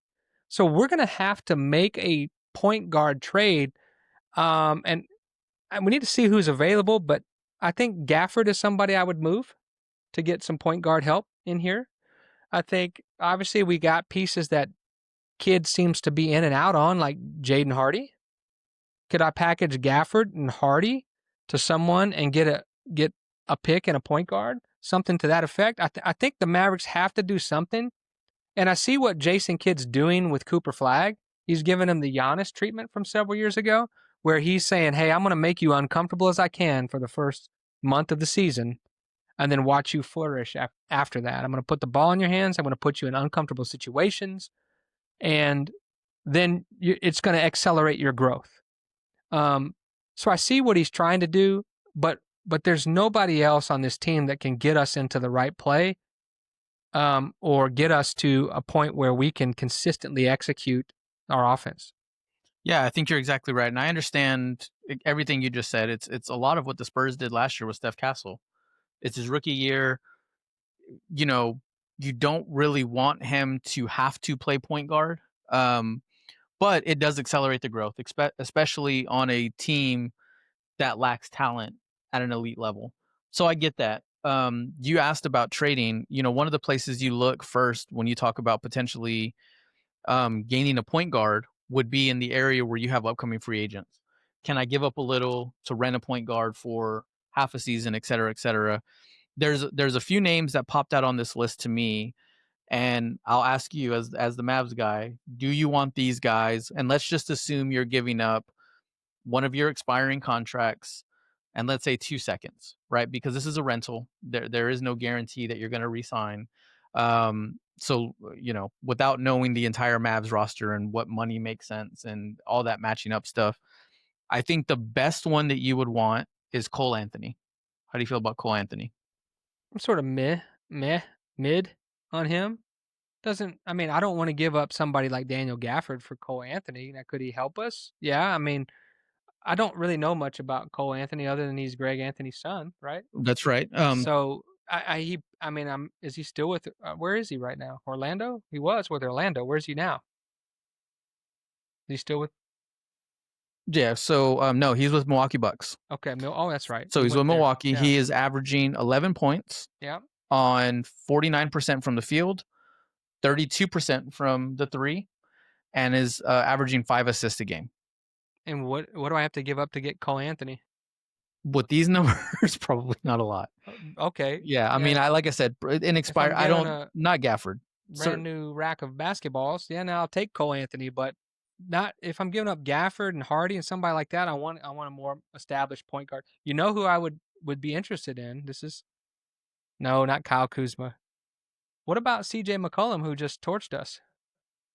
So we're going to have to make a point guard trade. And we need to see who's available, but I think Gafford is somebody I would move to get some point guard help in here. I think obviously we got pieces that kid seems to be in and out on, like Jaden Hardy. Could I package Gafford and Hardy to someone and get a pick and a point guard, something to that effect? I think the Mavericks have to do something. And I see what Jason Kidd's doing with Cooper Flag. He's giving him the Giannis treatment from several years ago, where he's saying, "Hey, I'm going to make you uncomfortable as I can for the first month of the season, and then watch you flourish after that. I'm going to put the ball in your hands. I'm going to put you in uncomfortable situations, and then it's going to accelerate your growth." So I see what he's trying to do, but there's nobody else on this team that can get us into the right play, or get us to a point where we can consistently execute our offense. Yeah, I think you're exactly right, and I understand everything you just said. It's a lot of what the Spurs did last year with Steph Castle. It's his rookie year. You know, you don't really want him to have to play point guard, um, but it does accelerate the growth, especially on a team that lacks talent at an elite level. So I get that. You asked about trading. You know, one of the places you look first when you talk about potentially gaining a point guard would be in the area where you have upcoming free agents. Can I give up a little to rent a point guard for half a season, et cetera, et cetera? There's a few names that popped out on this list to me, and I'll ask you as the Mavs guy, do you want these guys? And let's just assume you're giving up one of your expiring contracts and let's say 2 seconds, right? Because this is a rental. There is no guarantee that you're going to resign. So you know, without knowing the entire Mavs roster and what money makes sense and all that matching up stuff, I think the best one that you would want is Cole Anthony. How do you feel about Cole Anthony? I'm sort of mid on him. Doesn't I mean I don't want to give up somebody like Daniel Gafford for Cole Anthony. Now, could he help us? Yeah, I mean I don't really know much about Cole Anthony other than he's Greg Anthony's son, right? That's right. So I mean is he still with where is he right now? Orlando? He was with Orlando. Where's he now? Is he still with Yeah. So no, he's with Milwaukee Bucks. Okay, oh that's right. So He he's went with there. Milwaukee. Yeah. He is averaging 11 points Yeah. on 49% from the field, 32% from the three, and is averaging 5 assists a game. And what do I have to give up to get Cole Anthony? With these numbers, probably not a lot. Okay. Yeah, I mean, Yeah. I like I said, in If I'm expire, I given don't a not Gafford. brand new rack of basketballs, yeah, now I'll take Cole Anthony, but not if I'm giving up Gafford and Hardy and somebody like that. I want a more established point guard. You know who I would would be interested in. This is no, not Kyle Kuzma. What about CJ McCollum who just torched us?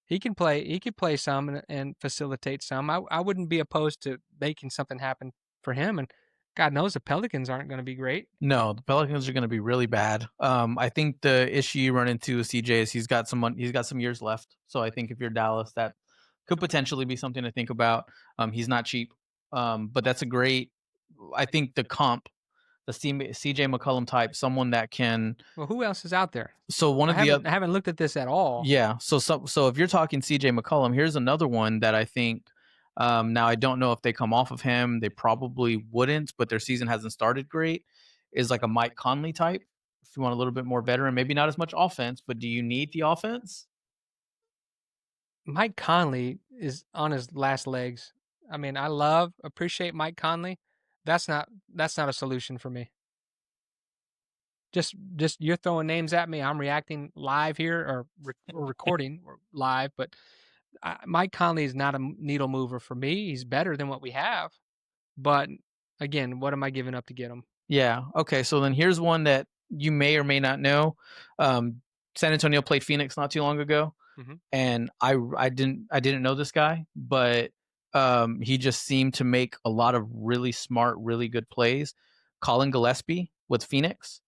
He could play some and facilitate some. I wouldn't be opposed to making something happen for him, and God knows the Pelicans aren't going to be great. No, the Pelicans are going to be really bad. I think the issue you run into with CJ is he's got some years left. So I think if you're Dallas, that could potentially be something to think about. He's not cheap, but that's a great. I think the comp, the CJ McCollum type, someone that can. Well, who else is out there? So one of the I haven't looked at this at all. Yeah. So if you're talking CJ McCollum, here's another one that I think. Now I don't know if they come off of him. They probably wouldn't, but their season hasn't started great. Is like a Mike Conley type. If you want a little bit more veteran, maybe not as much offense, but do you need the offense? Mike Conley is on his last legs. I mean, appreciate Mike Conley. That's not a solution for me. Just you're throwing names at me. I'm reacting live here or recording or live, but Mike Conley is not a needle mover for me. He's better than what we have, but again, what am I giving up to get him? Yeah. Okay. So then here's one that you may or may not know. Um, San Antonio played Phoenix not too long ago, Hmm. and I didn't know this guy, but he just seemed to make a lot of really smart, really good plays. Colin Gillespie with Phoenix.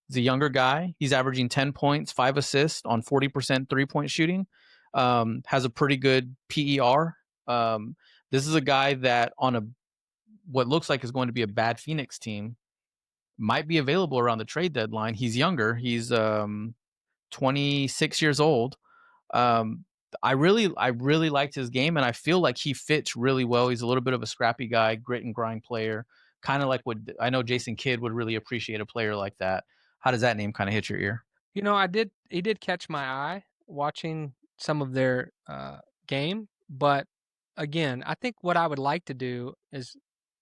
He's a younger guy. He's averaging 10 points, 5 assists on 40% 3-point shooting. Has a pretty good PER. This is a guy that on a what looks like is going to be a bad Phoenix team might be available around the trade deadline. He's younger. He's 26 years old. Um, I really liked his game, and I feel like he fits really well. He's a little bit of a scrappy guy, grit and grind player, kind of like what I know Jason Kidd would really appreciate a player like that. How does that name kind of hit your ear? You know, he did catch my eye watching some of their game, but again, I think what I would like to do is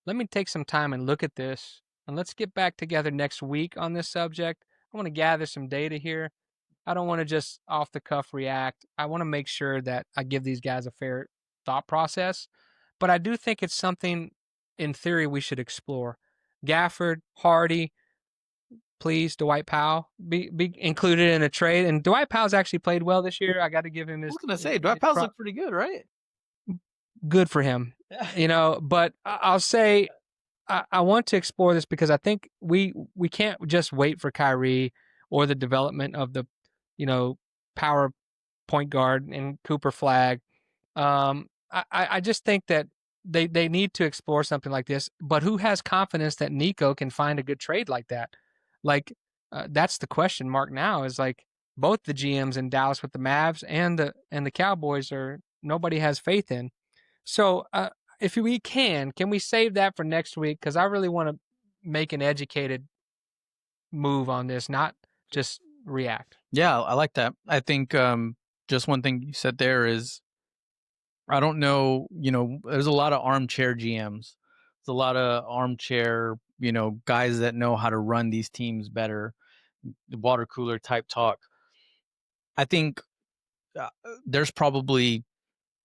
let me take some time and look at this, and let's get back together next week on this subject. I want to gather some data here. I don't want to just off the cuff react. I want to make sure that I give these guys a fair thought process, but I do think it's something in theory we should explore. Gafford, Hardy, please, Dwight Powell be included in a trade. And Dwight Powell's actually played well this year. I got to give him I his, was gonna say Dwight Powell's look pretty good, right? good for him, you know. But I'll say I want to explore this because I think we can't just wait for Kyrie or the development of the, you know, power point guard and Cooper Flag. I just think that they need to explore something like this. But who has confidence that Nico can find a good trade like that? Like that's the question mark now. Is like both the GMs in Dallas with the Mavs and the Cowboys are nobody has faith in. So if we can we save that for next week? Because I really want to make an educated move on this, not just react. Yeah, I like that. I think just one thing you said there is I don't know, there's a lot of armchair GMs. There's a lot of armchair, guys that know how to run these teams better, the water cooler type talk. I think there's probably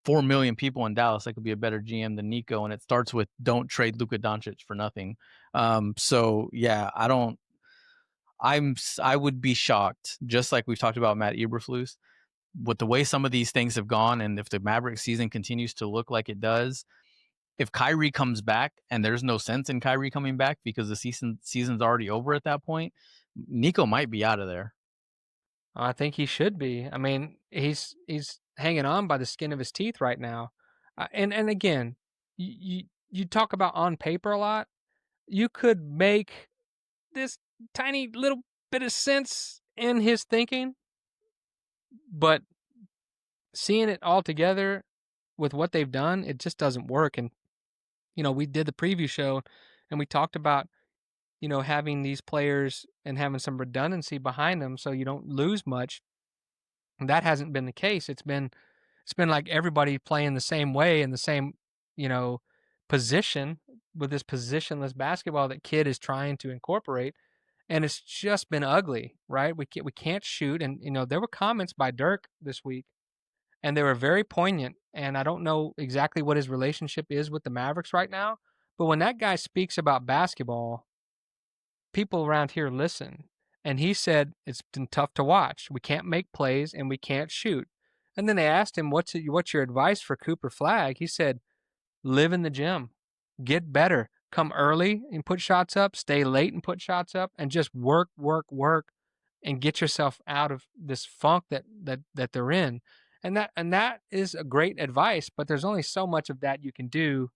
4 million people in Dallas that could be a better GM than Nico, and it starts with don't trade Luka Doncic for nothing. So yeah, I would be shocked, just like we've talked about Matt Eberflus, with the way some of these things have gone, and if the Mavericks season continues to look like it does, if Kyrie comes back and there's no sense in Kyrie coming back because the season's already over at that point, Nico might be out of there. I think he should be. I mean, he's hanging on by the skin of his teeth right now. And again, you talk about on paper a lot. You could make this tiny little bit of sense in his thinking, but seeing it all together with what they've done, it just doesn't work. And you know, we did the preview show, and we talked about having these players and having some redundancy behind them, so you don't lose much. And that hasn't been the case. It's been like everybody playing the same way in the same, you know, position with this positionless basketball that Kid is trying to incorporate, and it's just been ugly, right? We can't shoot, and there were comments by Dirk this week, and they were very poignant. And I don't know exactly what his relationship is with the Mavericks right now, but when that guy speaks about basketball, people around here listen. And he said it's been tough to watch. We can't make plays and we can't shoot. And then they asked him, what's your advice for Cooper Flag? He said, live in the gym, get better, come early and put shots up, stay late and put shots up, and just work, work, work, and get yourself out of this funk that they're in. And that is a great advice, but there's only so much of that you can do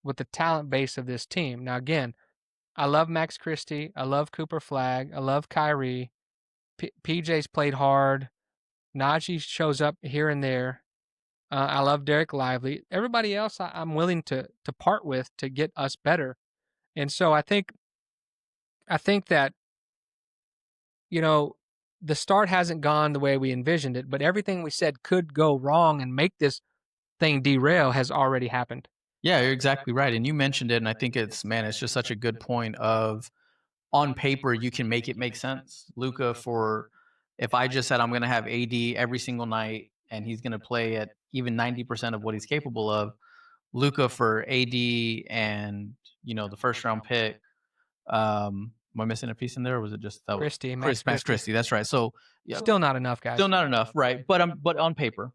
with the talent base of this team. Now, again, I love Max Christie, I love Cooper Flag, I love Kyrie. PJ's played hard. Najee shows up here and there. I love Derek Lively. Everybody else, I'm willing to part with to get us better. And so I think that you know the start hasn't gone the way we envisioned it, but everything we said could go wrong and make this thing derail has already happened. Yeah, you're exactly right. And you mentioned it, and I think it's man, it's just such a good point of on paper you can make it make sense. Luca for if I just said I'm gonna have AD every single night and he's gonna play at even 90% of what he's capable of, Luca for AD and the first round pick. Am I missing a piece in there, or was it just that was Christie, Max Max Christie, Christie? That's right. So yeah, still not enough, still guys. not enough, right? But on paper,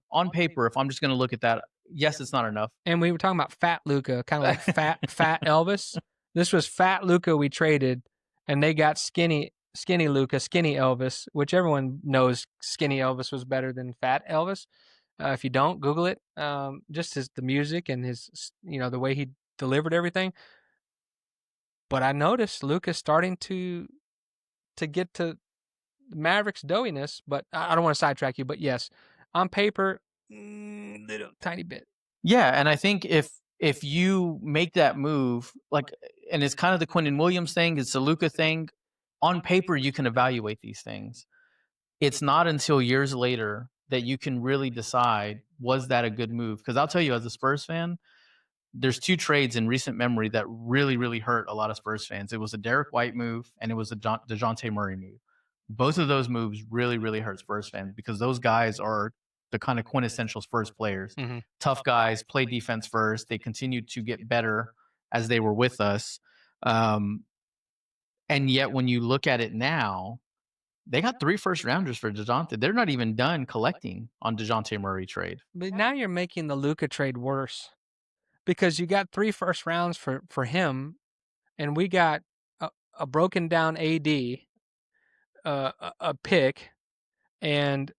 if I'm just gonna look at that, yes, it's not enough. And we were talking about Fat Luca, kind of like fat Elvis. This was Fat Luca we traded, and they got skinny Luca, skinny Elvis, which everyone knows skinny Elvis was better than Fat Elvis. If you don't, Google it. Just the music and the way he delivered everything. But I noticed Luca's starting to get to Mavericks doughiness. But I don't want to sidetrack you. But yes, on paper, little tiny bit. Yeah, and I think if you make that move, like, and it's kind of the Quentin Williams thing, it's the Luca thing. On paper, you can evaluate these things. It's not until years later that you can really decide was that a good move? Because I'll tell you, as a Spurs fan, there's two trades in recent memory that really, really hurt a lot of Spurs fans. It was a Derek White move and it was a DeJounte Murray move. Both of those moves really, really hurt Spurs fans because those guys are the kind of quintessential Spurs players. Mm-hmm. Tough guys, play defense first. They continued to get better as they were with us. And yet, when you look at it now, they got 3 first rounders for DeJounte. They're not even done collecting on DeJounte Murray trade. But now you're making the Luca trade worse because you got 3 first rounds for him, and we got a broken down AD, a pick, and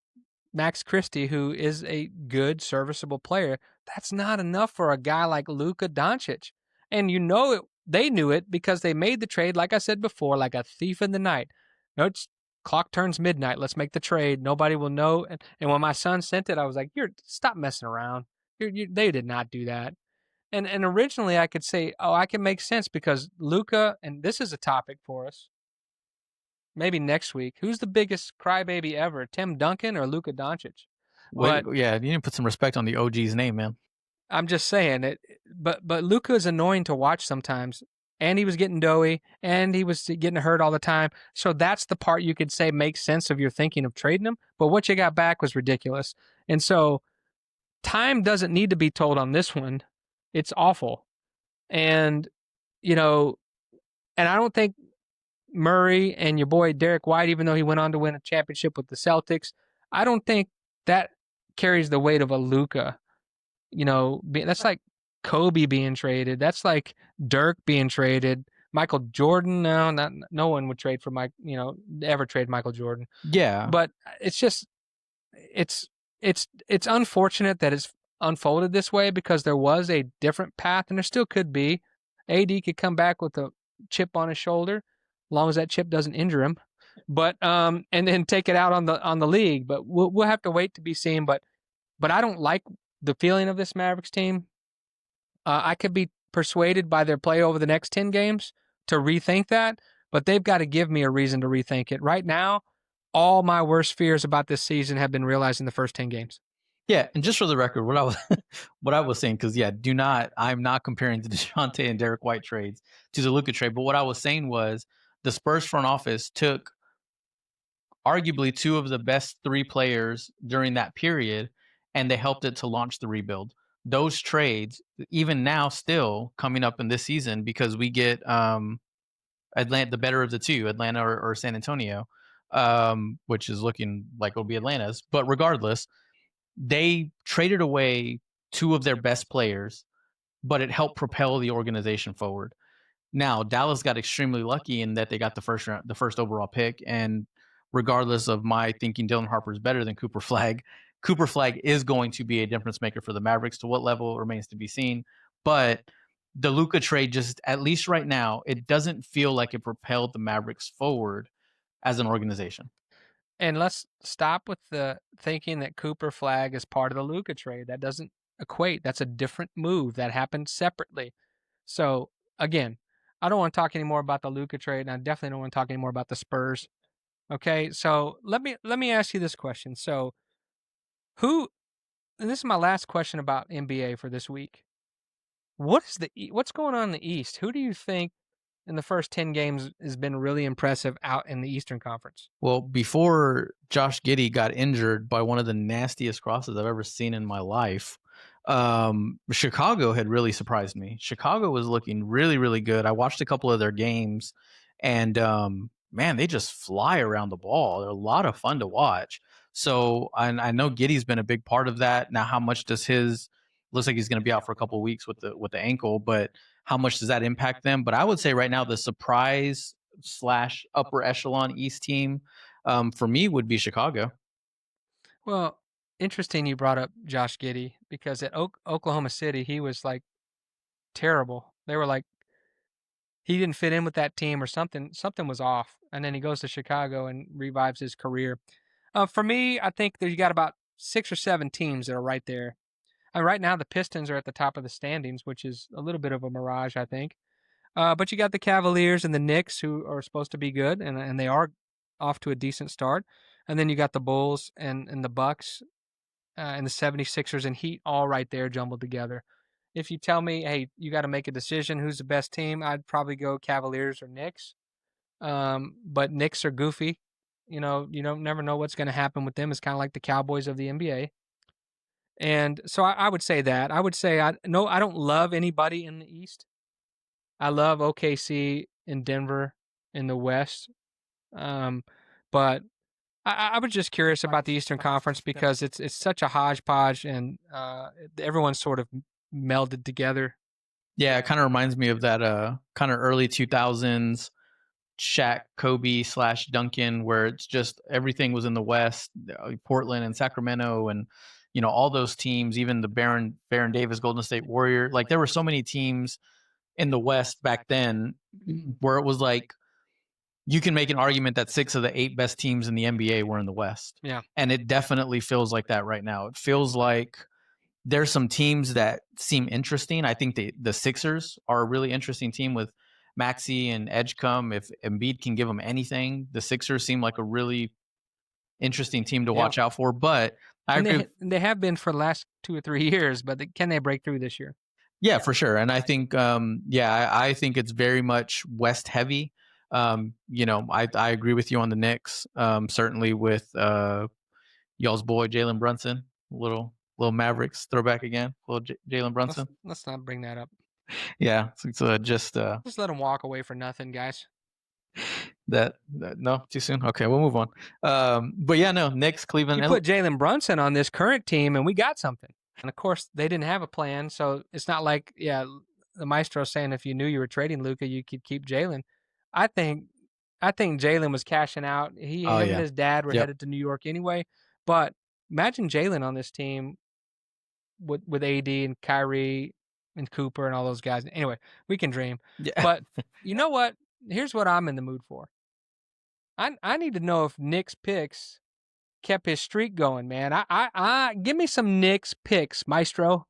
Max Christie, who is a good, serviceable player. That's not enough for a guy like Luka Doncic. And they knew it because they made the trade, like I said before, like a thief in the night. No, it's clock turns midnight. Let's make the trade. Nobody will know. And when my son sent it, I was like, stop messing around. They did not do that. And originally I could say, oh, I can make sense because Luka, and this is a topic for us, maybe next week. Who's the biggest crybaby ever, Tim Duncan or Luka Doncic? Wait, But yeah, you need to put some respect on the OG's name, man. I'm just saying it. But Luka is annoying to watch sometimes, and he was getting doughy, and he was getting hurt all the time. So that's the part you could say makes sense of your thinking of trading him. But what you got back was ridiculous, and so time doesn't need to be told on this one. It's awful, and you know, and I don't think Murray and your boy Derek White, even though he went on to win a championship with the Celtics, I don't think that carries the weight of a Luka. That's like Kobe being traded. That's like Dirk being traded. Michael Jordan, no one would trade for ever trade Michael Jordan. Yeah. But it's just it's it's unfortunate that it's unfolded this way because there was a different path and there still could be. AD could come back with a chip on his shoulder, as long as that chip doesn't injure him. But and then take it out on the league. But we'll have to wait to be seen. But I don't like the feeling of this Mavericks team. I could be persuaded by their play over the next 10 games to rethink that, but they've got to give me a reason to rethink it. Right now, all my worst fears about this season have been realized in the first 10 games. Yeah, and just for the record, what I was saying, because I'm not comparing the DeJounte and Derek White trades to the Luka trade, but what I was saying was the Spurs front office took arguably 2 of the best 3 players during that period, and they helped it to launch the rebuild. Those trades, even now, still coming up in this season, because we get Atlanta, the better of the two, Atlanta or San Antonio, which is looking like it'll be Atlanta's. But regardless, they traded away two of their best players, but it helped propel the organization forward. Now, Dallas got extremely lucky in that they got the first overall pick, and regardless of my thinking Dylan Harper is better than Cooper Flag, Cooper Flag is going to be a difference maker for the Mavericks. To what level remains to be seen, but the Luka trade, just at least right now, it doesn't feel like it propelled the Mavericks forward as an organization. And let's stop with the thinking that Cooper Flag is part of the Luka trade. That doesn't equate. That's a different move that happened separately. So again, I don't want to talk anymore about the Luka trade, and I definitely don't want to talk anymore about the Spurs. Okay, so let me ask you this question. So who? And this is my last question about NBA for this week. What's going on in the East? Who do you think in the first 10 games has been really impressive out in the Eastern Conference? Well, before Josh Giddey got injured by one of the nastiest crosses I've ever seen in my life, Chicago had really surprised me. Chicago was looking really, really good. I watched a couple of their games, and man, they just fly around the ball. They're a lot of fun to watch. So I know Giddey's been a big part of that. Now, how much does his looks like he's going to be out for a couple of weeks with the ankle, but how much does that impact them? But I would say right now the surprise slash upper echelon East team for me would be Chicago. Well, interesting you brought up Josh Giddey because at Oklahoma City he was like terrible. They were like he didn't fit in with that team or something. Something was off, and then he goes to Chicago and revives his career. For me, I think that you got about 6 or 7 teams that are right there. And right now, the Pistons are at the top of the standings, which is a little bit of a mirage, I think. But you got the Cavaliers and the Knicks, who are supposed to be good, and they are off to a decent start. And then you got the Bulls and the Bucks and the 76ers and Heat all right there jumbled together. If you tell me, hey, you got to make a decision who's the best team, I'd probably go Cavaliers or Knicks. But Knicks are goofy. You don't never know what's going to happen with them. It's kind of like the Cowboys of the NBA. And so I would say that. I would say I don't love anybody in the East. I love OKC in Denver in the West. Um, but I was just curious about the Eastern Conference because it's such a hodgepodge and everyone's sort of melded together. Yeah, it kind of reminds me of that kind of early 2000s Shaq, Kobe slash Duncan, where it's just everything was in the West, Portland and Sacramento, and all those teams, even the Baron Davis Golden State Warrior. Like there were so many teams in the West back then where it was like you can make an argument that 6 of the 8 best teams in the NBA were in the West. Yeah. And it definitely feels like that right now. It feels like there's some teams that seem interesting. I think the Sixers are a really interesting team with Maxey and Edgecombe. If Embiid can give them anything, the Sixers seem like a really interesting team to Yeah. watch out for. But I And agree. they have been for the last 2 or 3 years, but can they break through this year? Yeah, for sure. And I think, I think it's very much West heavy. I agree with you on the Knicks. Certainly with y'all's boy Jalen Brunson, little Mavericks throwback again, little Jalen Let's Brunson. let's not bring that up. Yeah, it's just Just let them walk away for nothing, guys. that no too soon. Okay, we'll move on. But yeah, no, Knicks, Cleveland. You put Jalen Brunson on this current team, and we got something. And of course, they didn't have a plan, so it's not like the maestro saying if you knew you were trading Luca, you could keep Jalen. I think I think Jalen was cashing out. Oh Him and yeah, his dad were yep. headed to New York anyway. But imagine Jalen on this team with AD and Kyrie and Cooper and all those guys. Anyway, we can dream. Yeah. But you know what? Here's what I'm in the mood for. I need to know if Nick's picks kept his streak going, man. I give me some Knicks picks, Maestro.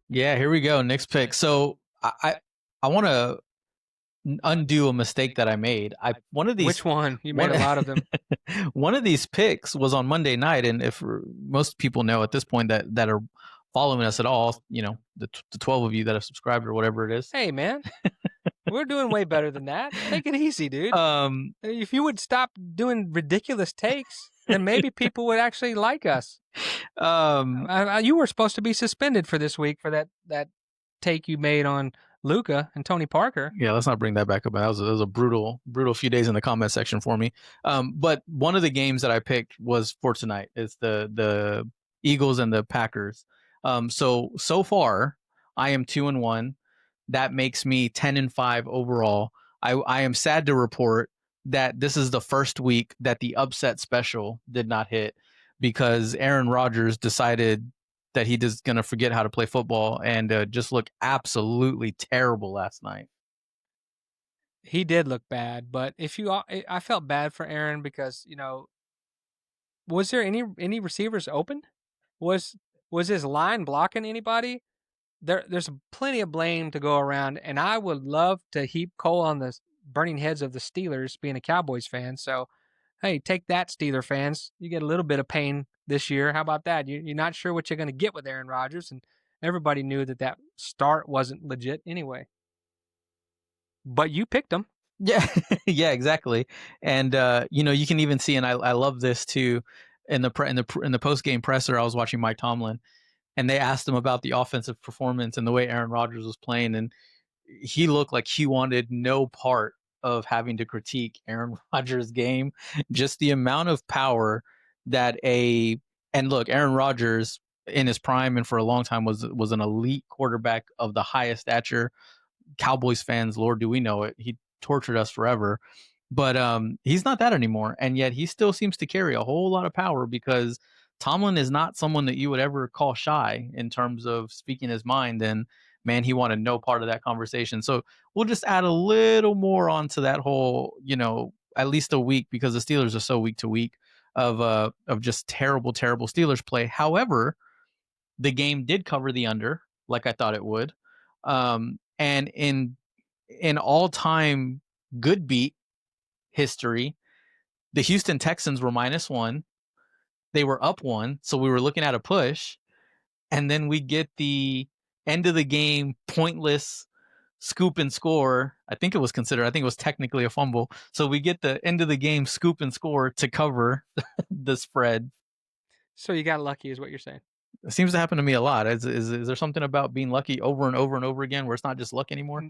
Yeah, here we go. Next pick. So I want to undo a mistake that I made. I one of these Which one? You made one a lot of them. one of these picks was on Monday night, and if most people know at this point that are following us at all, the 12 of you that have subscribed or whatever it is. Hey, man, we're doing way better than that. Take it easy, dude. Um, If you would stop doing ridiculous takes, then maybe people would actually like us. um, You were supposed to be suspended for this week for that take you made on Luca and Tony Parker. yeah, let's not bring that back up. That was a brutal few days in the comment section for me. But one of the games that I picked was for tonight. It's the Eagles and the Packers. So far, I am 2-1. That makes me 10-5 overall. I am sad to report that this is the first week that the upset special did not hit because Aaron Rodgers decided that he just going to forget how to play football and just look absolutely terrible last night. He did look bad, but I felt bad for Aaron because was there any receivers open? Was was his line blocking anybody? There's plenty of blame to go around, and I would love to heap coal on the burning heads of the Steelers, being a Cowboys fan. So, hey, take that, Steeler fans. You get a little bit of pain this year. How about that? You're not sure what you're going to get with Aaron Rodgers, and everybody knew that start wasn't legit anyway. But you picked him. Yeah, yeah, exactly. And you can even see, and I love this too. In the post game presser, I was watching Mike Tomlin, and they asked him about the offensive performance and the way Aaron Rodgers was playing, and he looked like he wanted no part of having to critique Aaron Rodgers' game. Just the amount of power that and look, Aaron Rodgers in his prime and for a long time was an elite quarterback of the highest stature. Cowboys fans, Lord, do we know it? He tortured us forever. But he's not that anymore, and yet he still seems to carry a whole lot of power because Tomlin is not someone that you would ever call shy in terms of speaking his mind. And man, he wanted no part of that conversation. So we'll just add a little more onto that whole, at least a week because the Steelers are so week to week of just terrible, terrible Steelers play. However, the game did cover the under like I thought it would. And in all time good beat history, the Houston Texans were -1. They were up 1, so we were looking at a push, and then we get the end of the game pointless scoop and score. I think it was technically a fumble. So we get the end of the game scoop and score to cover the spread. So you got lucky, is what you're saying. It seems to happen to me a lot. Is there something about being lucky over and over and over again where it's not just luck anymore?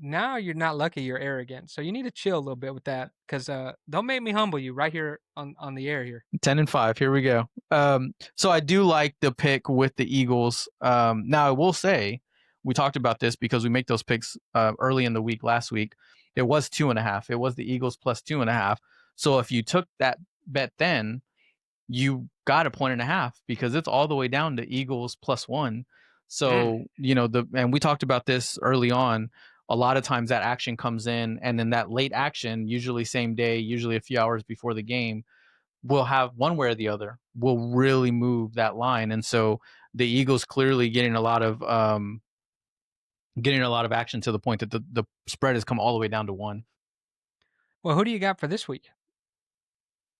Now you're not lucky, you're arrogant. So you need to chill a little bit with that, because don't make me humble you right here on the air here. 10-5. Here we go. So I do like the pick with the Eagles. Now I will say we talked about this because we make those picks early in the week last week. It was 2.5. It was the Eagles plus 2.5. So if you took that bet then, you got 1.5 because it's all the way down to Eagles +1. So, and we talked about this early on. A lot of times that action comes in, and then that late action, usually same day, usually a few hours before the game, will have one way or the other, will really move that line. And so the Eagles clearly getting a lot of action to the point that the spread has come all the way down to 1. Well, who do you got for this week?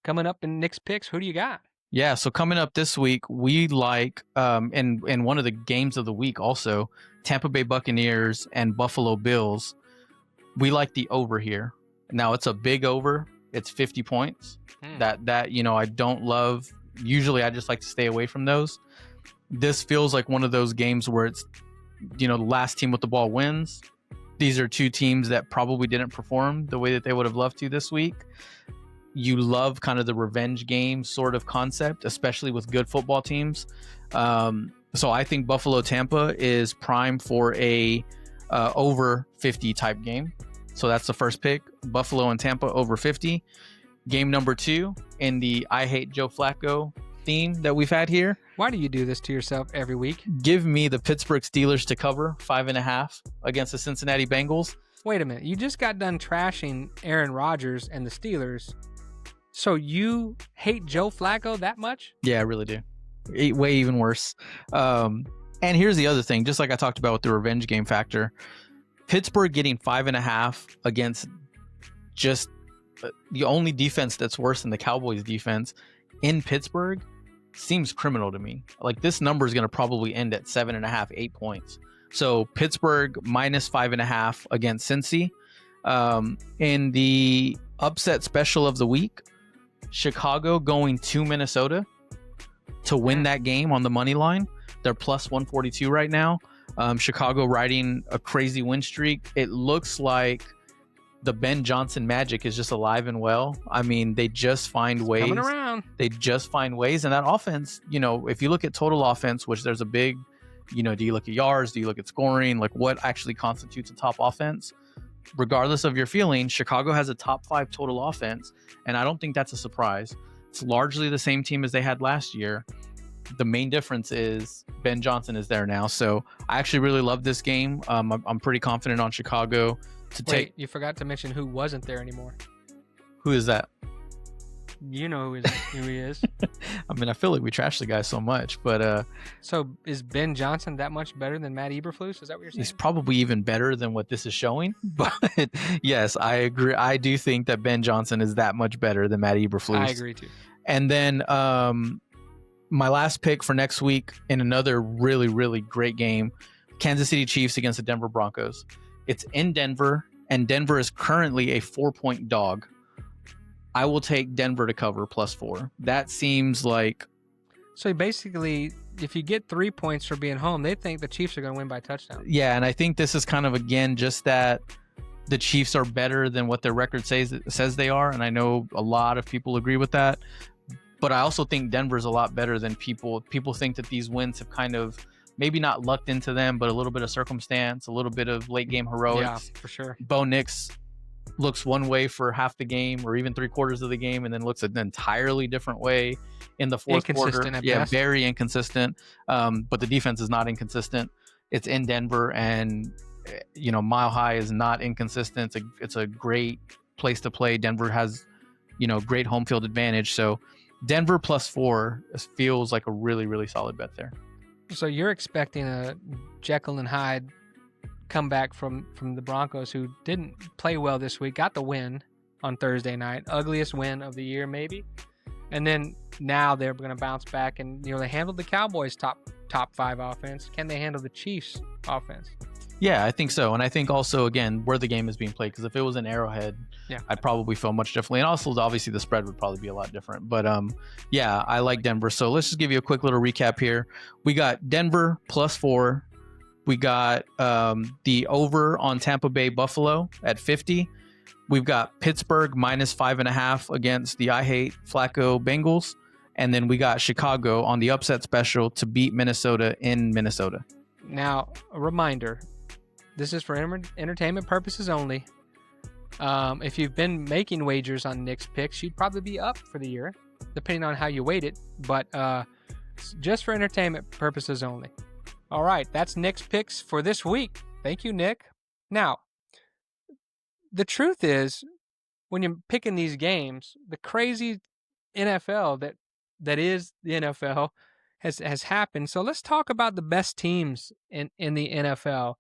Coming up in Nick's picks, who do you got? Yeah, so coming up this week, we like in one of the games of the week also, Tampa Bay Buccaneers and Buffalo Bills. We like the over here. Now it's a big over. It's 50 points. That I don't love. Usually I just like to stay away from those. This feels like one of those games where it's the last team with the ball wins. These are two teams that probably didn't perform the way that they would have loved to this week. You love kind of the revenge game sort of concept, especially with good football teams. So I think Buffalo Tampa is prime for a over 50 type game. So that's the first pick. Buffalo and Tampa over 50. Game number 2 in the I hate Joe Flacco theme that we've had here. Why do you do this to yourself every week? Give me the Pittsburgh Steelers to cover 5.5 against the Cincinnati Bengals. Wait a minute. You just got done trashing Aaron Rodgers and the Steelers. So you hate Joe Flacco that much? Yeah, I really do. Way even worse. And here's the other thing, just like I talked about with the revenge game factor, Pittsburgh getting 5.5 against just the only defense that's worse than the Cowboys defense in Pittsburgh seems criminal to me. Like, this number is going to probably end at 7.5, 8 points. So Pittsburgh minus 5.5 against Cincy. In the upset special of the week, Chicago going to Minnesota to win that game on the money line. They're plus 142 right now. Chicago riding a crazy win streak. It looks like the Ben Johnson magic is just alive and well. I mean, they just find ways. Coming around. They just find ways. And that offense, if you look at total offense, which there's a big, do you look at yards? Do you look at scoring? Like what actually constitutes a top offense? Regardless of your feeling, Chicago has a top 5 total offense. And I don't think that's a surprise. It's largely the same team as they had last year. The main difference is Ben Johnson is there now. So I actually really love this game. I'm pretty confident on Chicago to take. Wait, you forgot to mention who wasn't there anymore. Who is that? You know who he is. I mean, I feel like we trash the guy so much, but so is Ben Johnson that much better than Matt Eberflus? Is that what you're saying? he's probably even better than what this is showing. But yes, I agree. I do think that Ben Johnson is that much better than Matt Eberflus. I agree too. And then my last pick for next week in another really, really great game, Kansas City Chiefs against the Denver Broncos. It's in Denver, and Denver is currently a 4-point dog. I will take Denver to cover +4. That seems like... So basically, if you get 3 points for being home, they think the Chiefs are going to win by touchdown. Yeah, and I think this is kind of, again, just that the Chiefs are better than what their record says they are, and I know a lot of people agree with that. But I also think Denver's a lot better than people think that these wins have kind of maybe not lucked into them, but a little bit of circumstance, a little bit of late game heroics. Yeah, for sure. Bo Nix looks one way for half the game or even 3/4 of the game, and then looks an entirely different way in the fourth quarter. Yeah, very inconsistent. But the defense is not inconsistent. It's in Denver, and Mile High is not inconsistent. It's a great place to play. Denver has great home field advantage. So Denver +4 feels like a really, really solid bet there. So you're expecting a Jekyll and Hyde comeback from the Broncos, who didn't play well this week, got the win on Thursday night, ugliest win of the year maybe, and then now they're going to bounce back, and they handled the Cowboys' top 5 offense. Can they handle the Chiefs' offense? Yeah, I think so. And I think also, again, where the game is being played, because if it was an Arrowhead, I'd probably feel much differently. And also, obviously, the spread would probably be a lot different. But yeah, I like Denver. So let's just give you a quick little recap here. We got Denver +4. We got the over on Tampa Bay Buffalo at 50. We've got Pittsburgh -5.5 against the I Hate Flacco Bengals. And then we got Chicago on the upset special to beat Minnesota in Minnesota. Now, a reminder, this is for entertainment purposes only. If you've been making wagers on Nick's picks, you'd probably be up for the year, depending on how you weight it. But just for entertainment purposes only. All right, that's Nick's picks for this week. Thank you, Nick. Now, the truth is, when you're picking these games, the crazy NFL that is the NFL has happened. So let's talk about the best teams in the NFL.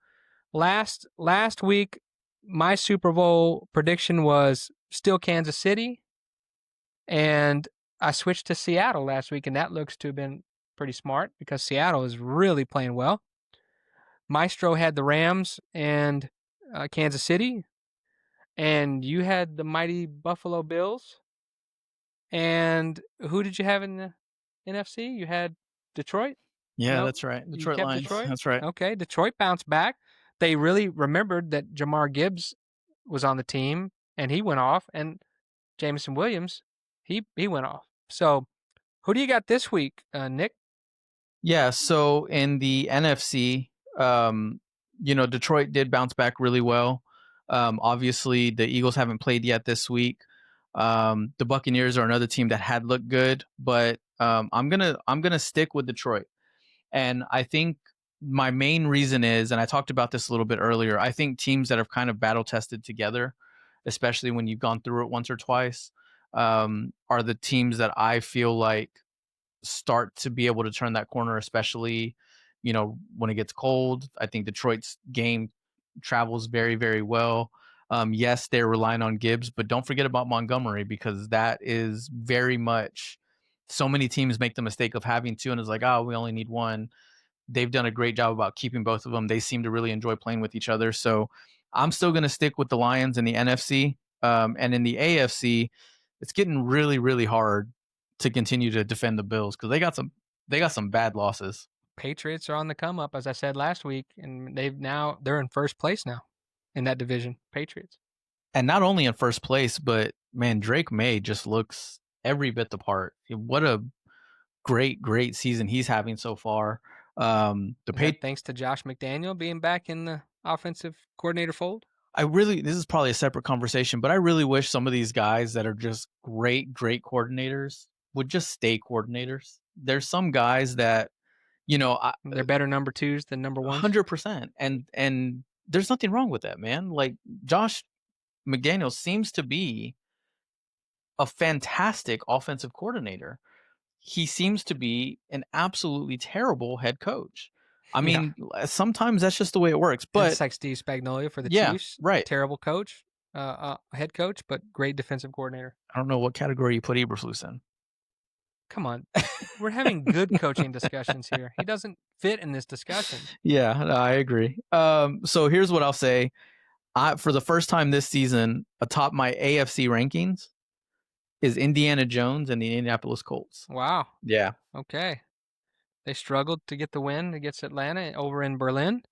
Last week, my Super Bowl prediction was still Kansas City, and I switched to Seattle last week, and that looks to have been pretty smart because Seattle is really playing well. Maestro had the Rams and Kansas City, and you had the mighty Buffalo Bills. And who did you have in the NFC? You had Detroit? Yeah, Nope. that's right. Detroit kept Lions. Detroit? That's right. Okay, Detroit bounced back. They really remembered that Jamar Gibbs was on the team, and he went off, and Jameson Williams, he went off. So who do you got this week, Nick? Yeah, so in the NFC, Detroit did bounce back really well. Obviously, the Eagles haven't played yet this week. The Buccaneers are another team that had looked good, but I'm gonna stick with Detroit. And I think my main reason is, and I talked about this a little bit earlier, I think teams that have kind of battle tested together, especially when you've gone through it once or twice, are the teams that I feel like start to be able to turn that corner, especially, when it gets cold. I think Detroit's game travels very, very well. Yes, they're relying on Gibbs, but don't forget about Montgomery, because that is very much, so many teams make the mistake of having two, and it's like, oh, we only need one. They've done a great job about keeping both of them. They seem to really enjoy playing with each other. So I'm still going to stick with the Lions in the NFC. And in the AFC, it's getting really, really hard to continue to defend the Bills because they got some bad losses. Patriots are on the come up, as I said last week, and they're in first place now in that division. Patriots. And not only in first place, but man, Drake May just looks every bit the part. What a great, great season he's having so far. The Is that pay thanks to Josh McDaniel being back in the offensive coordinator fold? I really this is probably a separate conversation, but I really wish some of these guys that are just great, great coordinators would just stay coordinators. There's some guys that, you know, They're better number twos than number ones. 100%, and there's nothing wrong with that, man. Like Josh McDaniel seems to be a fantastic offensive coordinator. He seems to be an absolutely terrible head coach. I Yeah. mean, sometimes that's just the way it works. And But it's like Steve Spagnuolo for the yeah, Chiefs. right. Terrible coach, head coach, but great defensive coordinator. I don't know what category you put Eberflus in. Come on. We're having good coaching discussions here. He doesn't fit in this discussion. Yeah, no, I agree. So here's what I'll say. For the first time this season, atop my AFC rankings is Indiana Jones and the Indianapolis Colts. Wow. Yeah, Okay. They struggled to get the win against Atlanta over in Berlin,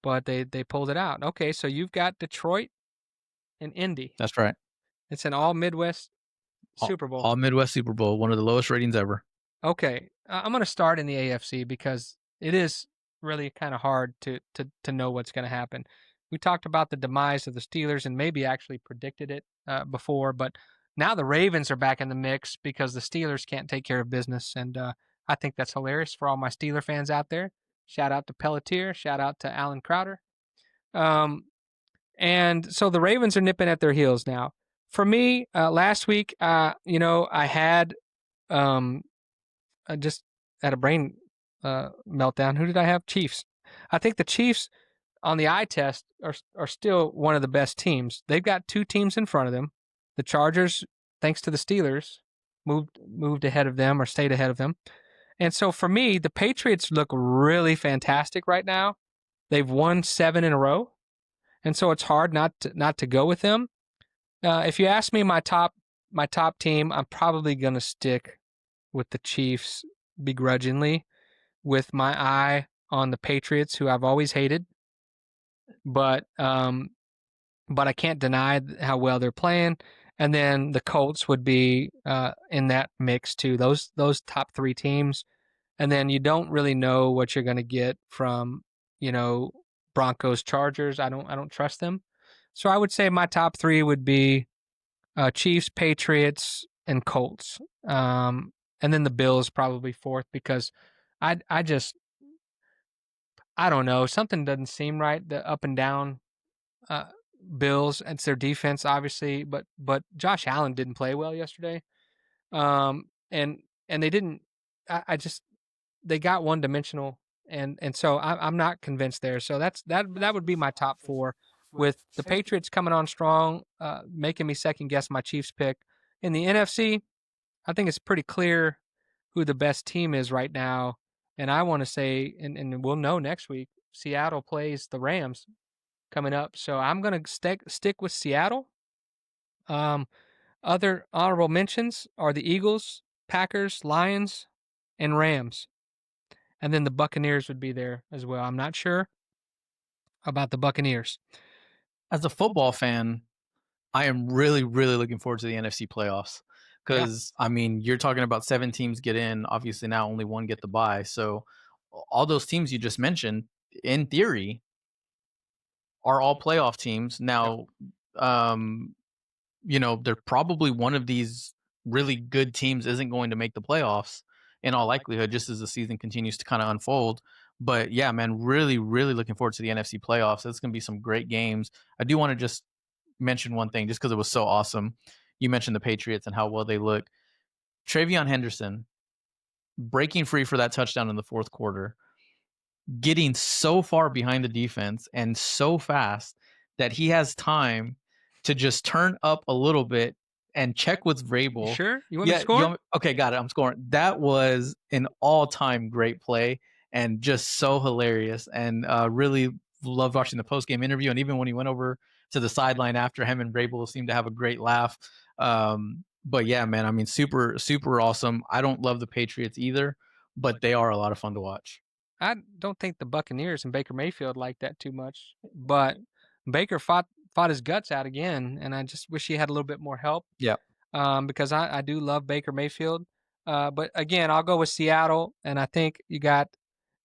but they pulled it out. Okay, so you've got Detroit and Indy. that's right. It's an all Midwest Super Bowl. All Midwest Super Bowl, one of the lowest ratings ever. Okay, I'm going to start in the AFC because it is really kind of hard to know what's going to happen. We talked about the demise of the Steelers and maybe actually predicted it before, but now the Ravens are back in the mix because the Steelers can't take care of business, and I think that's hilarious for all my Steeler fans out there. Shout out to Pelletier, shout out to Alan Crowder. Um, and so the Ravens are nipping at their heels now. For me, last week, I had um, I just had a brain meltdown. Who did I have? Chiefs. I think the Chiefs on the eye test are still one of the best teams. They've got two teams in front of them. The Chargers, thanks to the Steelers, moved ahead of them or stayed ahead of them. And so for me, the Patriots look really fantastic right now. They've won 7 in a row, and so it's hard not to go with them. If you ask me my top team, I'm probably gonna stick with the Chiefs begrudgingly, with my eye on the Patriots, who I've always hated. But I can't deny how well they're playing. And then the Colts would be in that mix too. Those top three teams, and then you don't really know what you're going to get from you know Broncos, Chargers. I don't trust them. So I would say my top three would be Chiefs, Patriots, and Colts. And then the Bills probably fourth because I just I don't know, something doesn't seem right. The up and down uh, Bills. It's their defense, obviously, but Josh Allen didn't play well yesterday. And they didn't. I just they got one dimensional, and so I'm not convinced there. So that would be my top four, with the Patriots coming on strong, making me second guess my Chiefs pick. In the NFC, I think it's pretty clear who the best team is right now, and I want to say, and we'll know next week. Seattle plays the Rams coming up, so I'm gonna stick with Seattle. Um, Other honorable mentions are the Eagles, Packers, Lions, and Rams. And then the Buccaneers would be there as well. I'm not sure about the Buccaneers. As a football fan, I am really, really looking forward to the NFC playoffs Yeah, because I mean, you're talking about 7 teams get in. Obviously, now only one get the bye. So all those teams you just mentioned, in theory, are all playoff teams. yep. Now, um, they're probably one of these really good teams isn't going to make the playoffs in all likelihood, just as the season continues to kind of unfold. But yeah, man, really, really looking forward to the NFC playoffs. It's going to be some great games. I do want to just mention one thing just because it was so awesome. You mentioned the Patriots and how well they look. Travion Henderson breaking free for that touchdown in the fourth quarter, getting so far behind the defense and so fast that he has time to just turn up a little bit and check with You Vrabel. sure? You want me to Yeah, score? okay, got it. I'm scoring. That was an all-time great play and just so hilarious. And really loved watching the post-game interview. And even when he went over to the sideline after, him and Vrabel seemed to have a great laugh. But yeah, man, I mean, super, super awesome. I don't love the Patriots either, but they are a lot of fun to watch. I don't think the Buccaneers and Baker Mayfield like that too much, but Baker fought his guts out again, and I just wish he had a little bit more help. Yeah. Because I do love Baker Mayfield. But again, I'll go with Seattle, and I think you got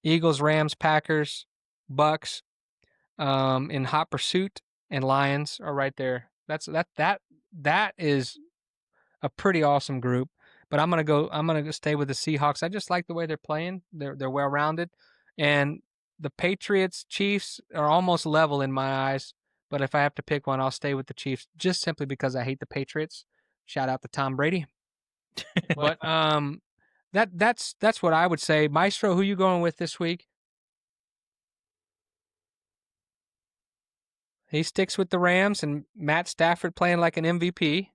Eagles, Rams, Packers, Bucks, in hot pursuit, and Lions are right there. That is a pretty awesome group. But I'm gonna go stay with the Seahawks. I just like the way they're playing. They're well rounded, and the Patriots, Chiefs are almost level in my eyes. But if I have to pick one, I'll stay with the Chiefs just simply because I hate the Patriots. Shout out to Tom Brady. But that's what I would say. Maestro, who you going with this week? He sticks with the Rams and Matt Stafford playing like an MVP.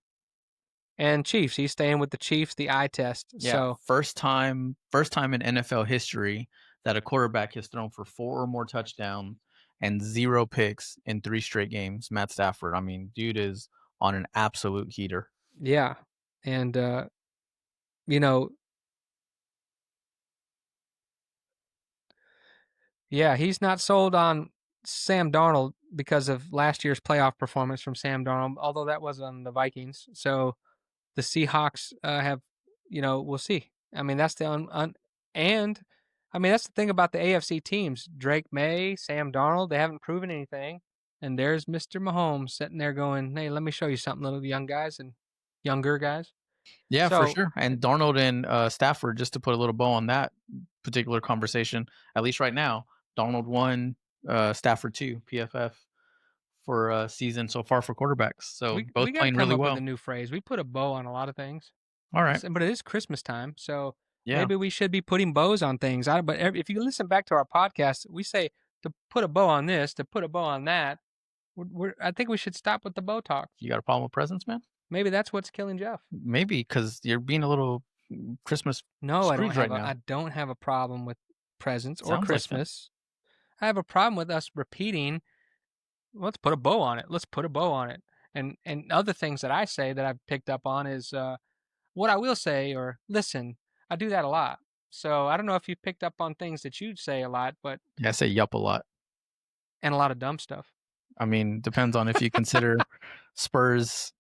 And Chiefs, he's staying with the Chiefs, the eye test. Yeah, So first time in NFL history that a quarterback has thrown for 4 or more touchdowns and 0 picks in 3 straight games. Matt Stafford, I mean, dude is on an absolute heater. yeah, and you know, yeah, he's not sold on Sam Darnold because of last year's playoff performance from Sam Darnold, although that was on the Vikings. So the Seahawks have, we'll see. I mean, that's the and I mean that's the thing about the AFC teams. Drake May, Sam Darnold, they haven't proven anything, and there's Mr. Mahomes sitting there going, "Hey, let me show you something, little young guys and younger guys." Yeah, for So sure. And Darnold and Stafford, just to put a little bow on that particular conversation, at least right now, Darnold won, Stafford 2 PFF for a season so far for quarterbacks. So we both got to playing come really up with a well. new phrase. We put a bow on a lot of things. All right. But it is Christmas time, so Yeah. maybe we should be putting bows on things. But if you listen back to our podcast, we say to put a bow on this, to put a bow on that. I think we should stop with the bow talk. You got a problem with presents, man? Maybe that's what's killing Jeff. Maybe because you're being a little Christmas No, Scrooge right now. I don't have a problem with presents or Sounds like that. Christmas. I have a problem with us repeating. Let's put a bow on it. Let's put a bow on it. And other things that I say that I've picked up on is what I will say or listen. I do that a lot. So I don't know if you picked up on things that you'd say a lot, but Yeah, I say yup a lot. and a lot of dumb stuff. I mean, depends on if you consider Spurs,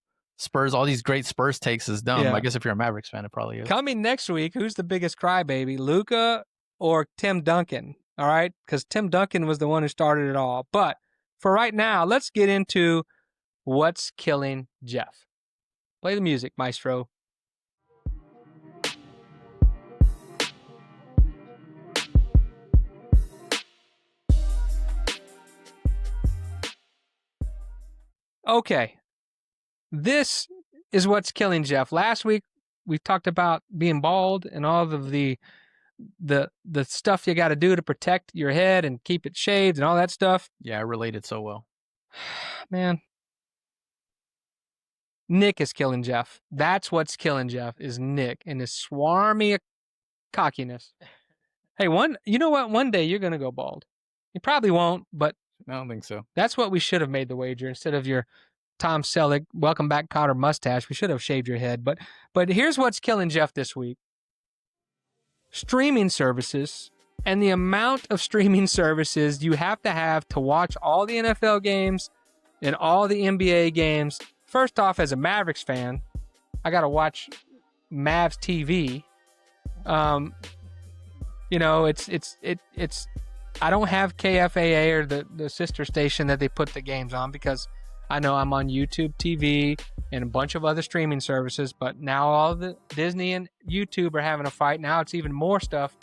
all these great Spurs takes is dumb. Yeah. I guess if you're a Mavericks fan, it probably is. Coming next week, who's the biggest crybaby, Luca or Tim Duncan? All right, because Tim Duncan was the one who started it all. But for right now, let's get into what's killing Jeff. Play the music, Maestro. Okay, this is what's killing Jeff. Last week we talked about being bald and all of the stuff you got to do to protect your head and keep it shaved and all that stuff. Yeah, I related so well. Man, Nick is killing Jeff. That's what's killing Jeff is Nick and his swarmy cockiness. Hey, you know what? One day you're gonna go bald. You probably won't, but I don't think so. that's what we should have made the wager instead of your Tom Selleck, welcome back Cotter mustache. We should have shaved your head. But here's what's killing Jeff this week. Streaming services and the amount of streaming services you have to watch all the NFL games and all the NBA games. First off, as a Mavericks fan, I got to watch Mavs TV. It's I don't have KFAA or the sister station that they put the games on because I know I'm on YouTube TV and a bunch of other streaming services, but now all the Disney and YouTube are having a fight. Now it's even more stuff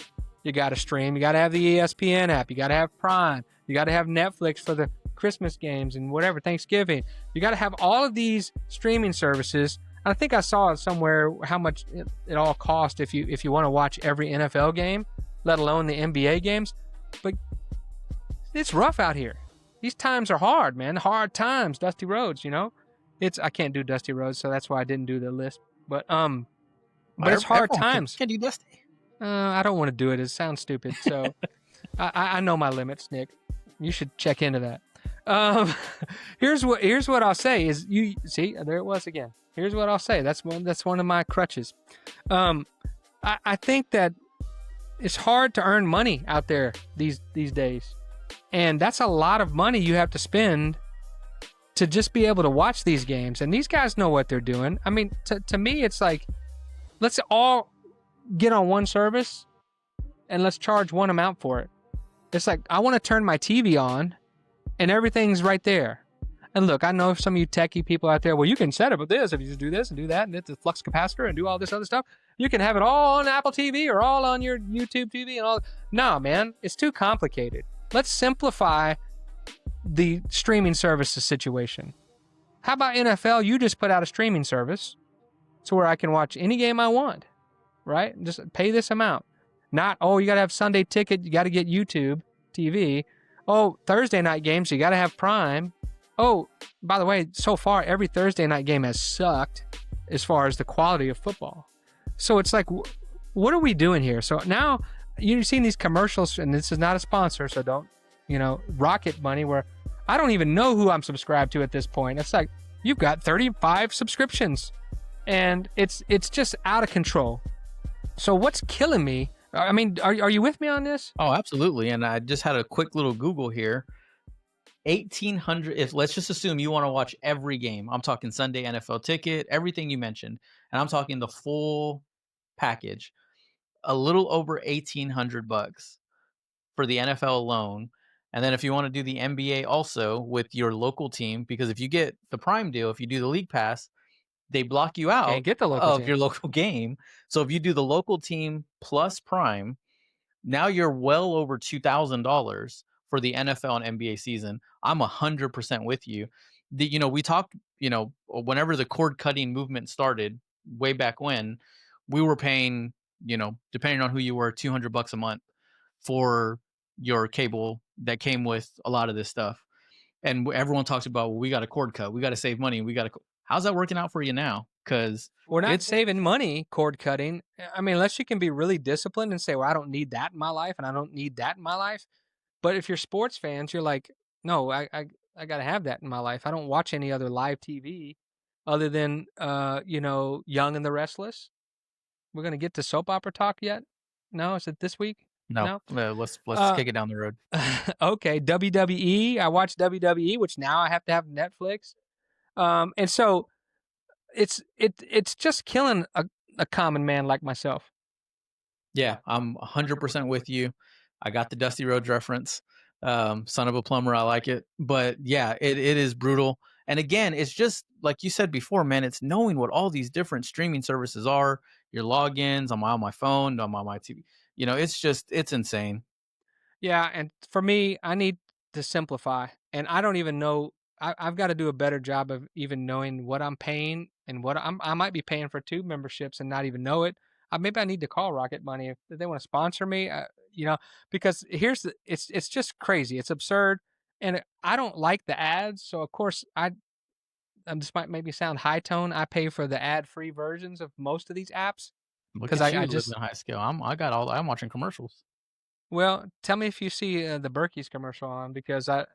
you got to stream. You got to have the ESPN app. You got to have Prime. You got to have Netflix for the Christmas games and whatever, Thanksgiving. You got to have all of these streaming services. I think I saw somewhere how much it all cost if you want to watch every NFL game, let alone the NBA games. But it's rough out here. These times are hard, man. Hard times, Dusty Roads, I can't do Dusty Roads, so that's why I didn't do the list. But it's hard times. Can do Dusty. I don't want to do it. It sounds stupid. So I know my limits, Nick. You should check into that. Here's what I'll say is you see, there it was again. Here's what I'll say. That's one of my crutches. Um, I think that it's hard to earn money out there these days, and that's a lot of money you have to spend to just be able to watch these games. And these guys know what they're doing. I mean, to me, it's like, let's all get on one service and let's charge one amount for it. It's like, I want to turn my TV on and everything's right there. And look, I know some of you techie people out there, well, you can set it with this if you just do this and do that and it's a flux capacitor and do all this other stuff. You can have it all on Apple TV or all on your YouTube TV and all. No, man, it's too complicated. Let's simplify the streaming services situation. How about NFL? You just put out a streaming service to where I can watch any game I want, right? Just pay this amount. Not, oh, you got to have Sunday ticket. You got to get YouTube TV. Oh, Thursday night games, you got to have Prime. Oh, by the way, so far, every Thursday night game has sucked as far as the quality of football. So it's like, what are we doing here? So now you've seen these commercials, and this is not a sponsor, so don't, rocket money, where I don't even know who I'm subscribed to at this point. It's like, you've got 35 subscriptions, and it's just out of control. So what's killing me? I mean, are you with me on this? Oh, absolutely. And I just had a quick little Google here. 1,800, if let's just assume you want to watch every game. I'm talking Sunday NFL ticket, everything you mentioned, and I'm talking the full package. A little over $1,800 for the NFL alone. And then if you want to do the NBA also with your local team, because if you get the Prime deal, if you do the League Pass, they block you Can't out get the local of team. your local game. So if you do the local team plus Prime, now you're well over $2,000 for the NFL and NBA season. I'm 100% with you. We talked, whenever the cord cutting movement started way back when, we were paying, depending on who you were, $200 a month for your cable that came with a lot of this stuff. And everyone talks about, well, we got a cord cut, we got to save money, how's that working out for you now? Because We're not it's saving money cord cutting. I mean, unless you can be really disciplined and say, well, I don't need that in my life and I don't need that in my life. But if you're sports fans, you're like, no, I got to have that in my life. I don't watch any other live TV other than, Young and the Restless. We're going to get to soap opera talk yet? No? Is it this week? no. No? Let's Uh, kick it down the road. okay. WWE. I watch WWE, which now I have to have Netflix. And so it's just killing a common man like myself. Yeah, I'm 100% with you. I got the Dusty Rhodes reference. Son of a plumber, I like it. But yeah, it is brutal. And again, it's just like you said before, man, it's knowing what all these different streaming services are, your logins, I'm on my phone, I'm on my TV. It's insane. Yeah, and for me, I need to simplify, and I don't even know. I've got to do a better job of even knowing what I'm paying and what I might be paying for two memberships and not even know it. Maybe I need to call Rocket Money if they want to sponsor me. Because it's just crazy. It's absurd, and I don't like the ads. So of course this might maybe sound high tone. I pay for the ad free versions of most of these apps Look because at I you living just high scale. I'm watching commercials. well tell me if you see the Berkey's commercial on because I.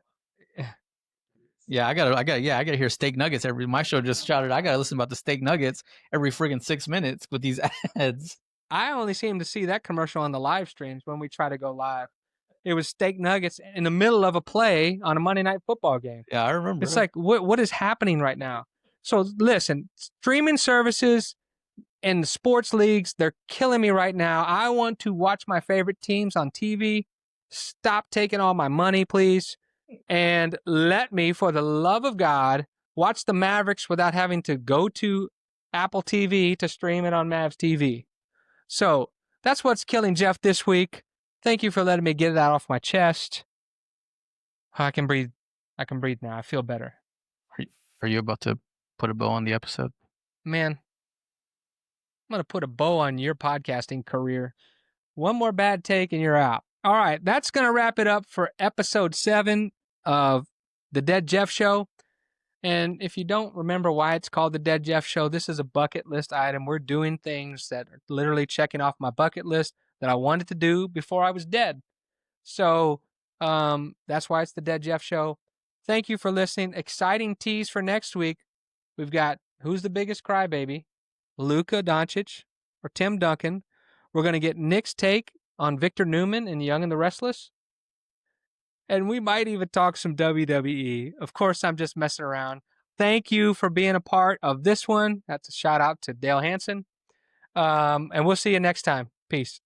Yeah, I gotta hear steak nuggets my show just shouted, I gotta listen about the steak nuggets every friggin' 6 minutes with these ads. I only seem to see that commercial on the live streams when we try to go live. It was steak nuggets in the middle of a play on a Monday night football game. Yeah, I remember It's it. like, what is happening right now? So listen, streaming services and the sports leagues, they're killing me right now. I want to watch my favorite teams on TV. Stop taking all my money, please. And let me, for the love of God, watch the Mavericks without having to go to Apple TV to stream it on Mavs TV. So that's what's killing Jeff this week. Thank you for letting me get it out off my chest. I can breathe. I can breathe now. I feel better. Are you about to put a bow on the episode? Man, I'm going to put a bow on your podcasting career. One more bad take and you're out. All right, that's going to wrap it up for episode 7 of The Dead Jeff Show. And if you don't remember why it's called The Dead Jeff Show, this is a bucket list item. We're doing things that are literally checking off my bucket list that I wanted to do before I was dead. So that's why it's The Dead Jeff Show. Thank you for listening. Exciting tease for next week. We've got Who's the biggest crybaby? Luka Doncic or Tim Duncan? We're going to get Nick's take on Victor Newman and Young and the Restless. And we might even talk some WWE. Of course, I'm just messing around. Thank you for being a part of this one. That's a shout out to Dale Hansen. And we'll see you next time. Peace.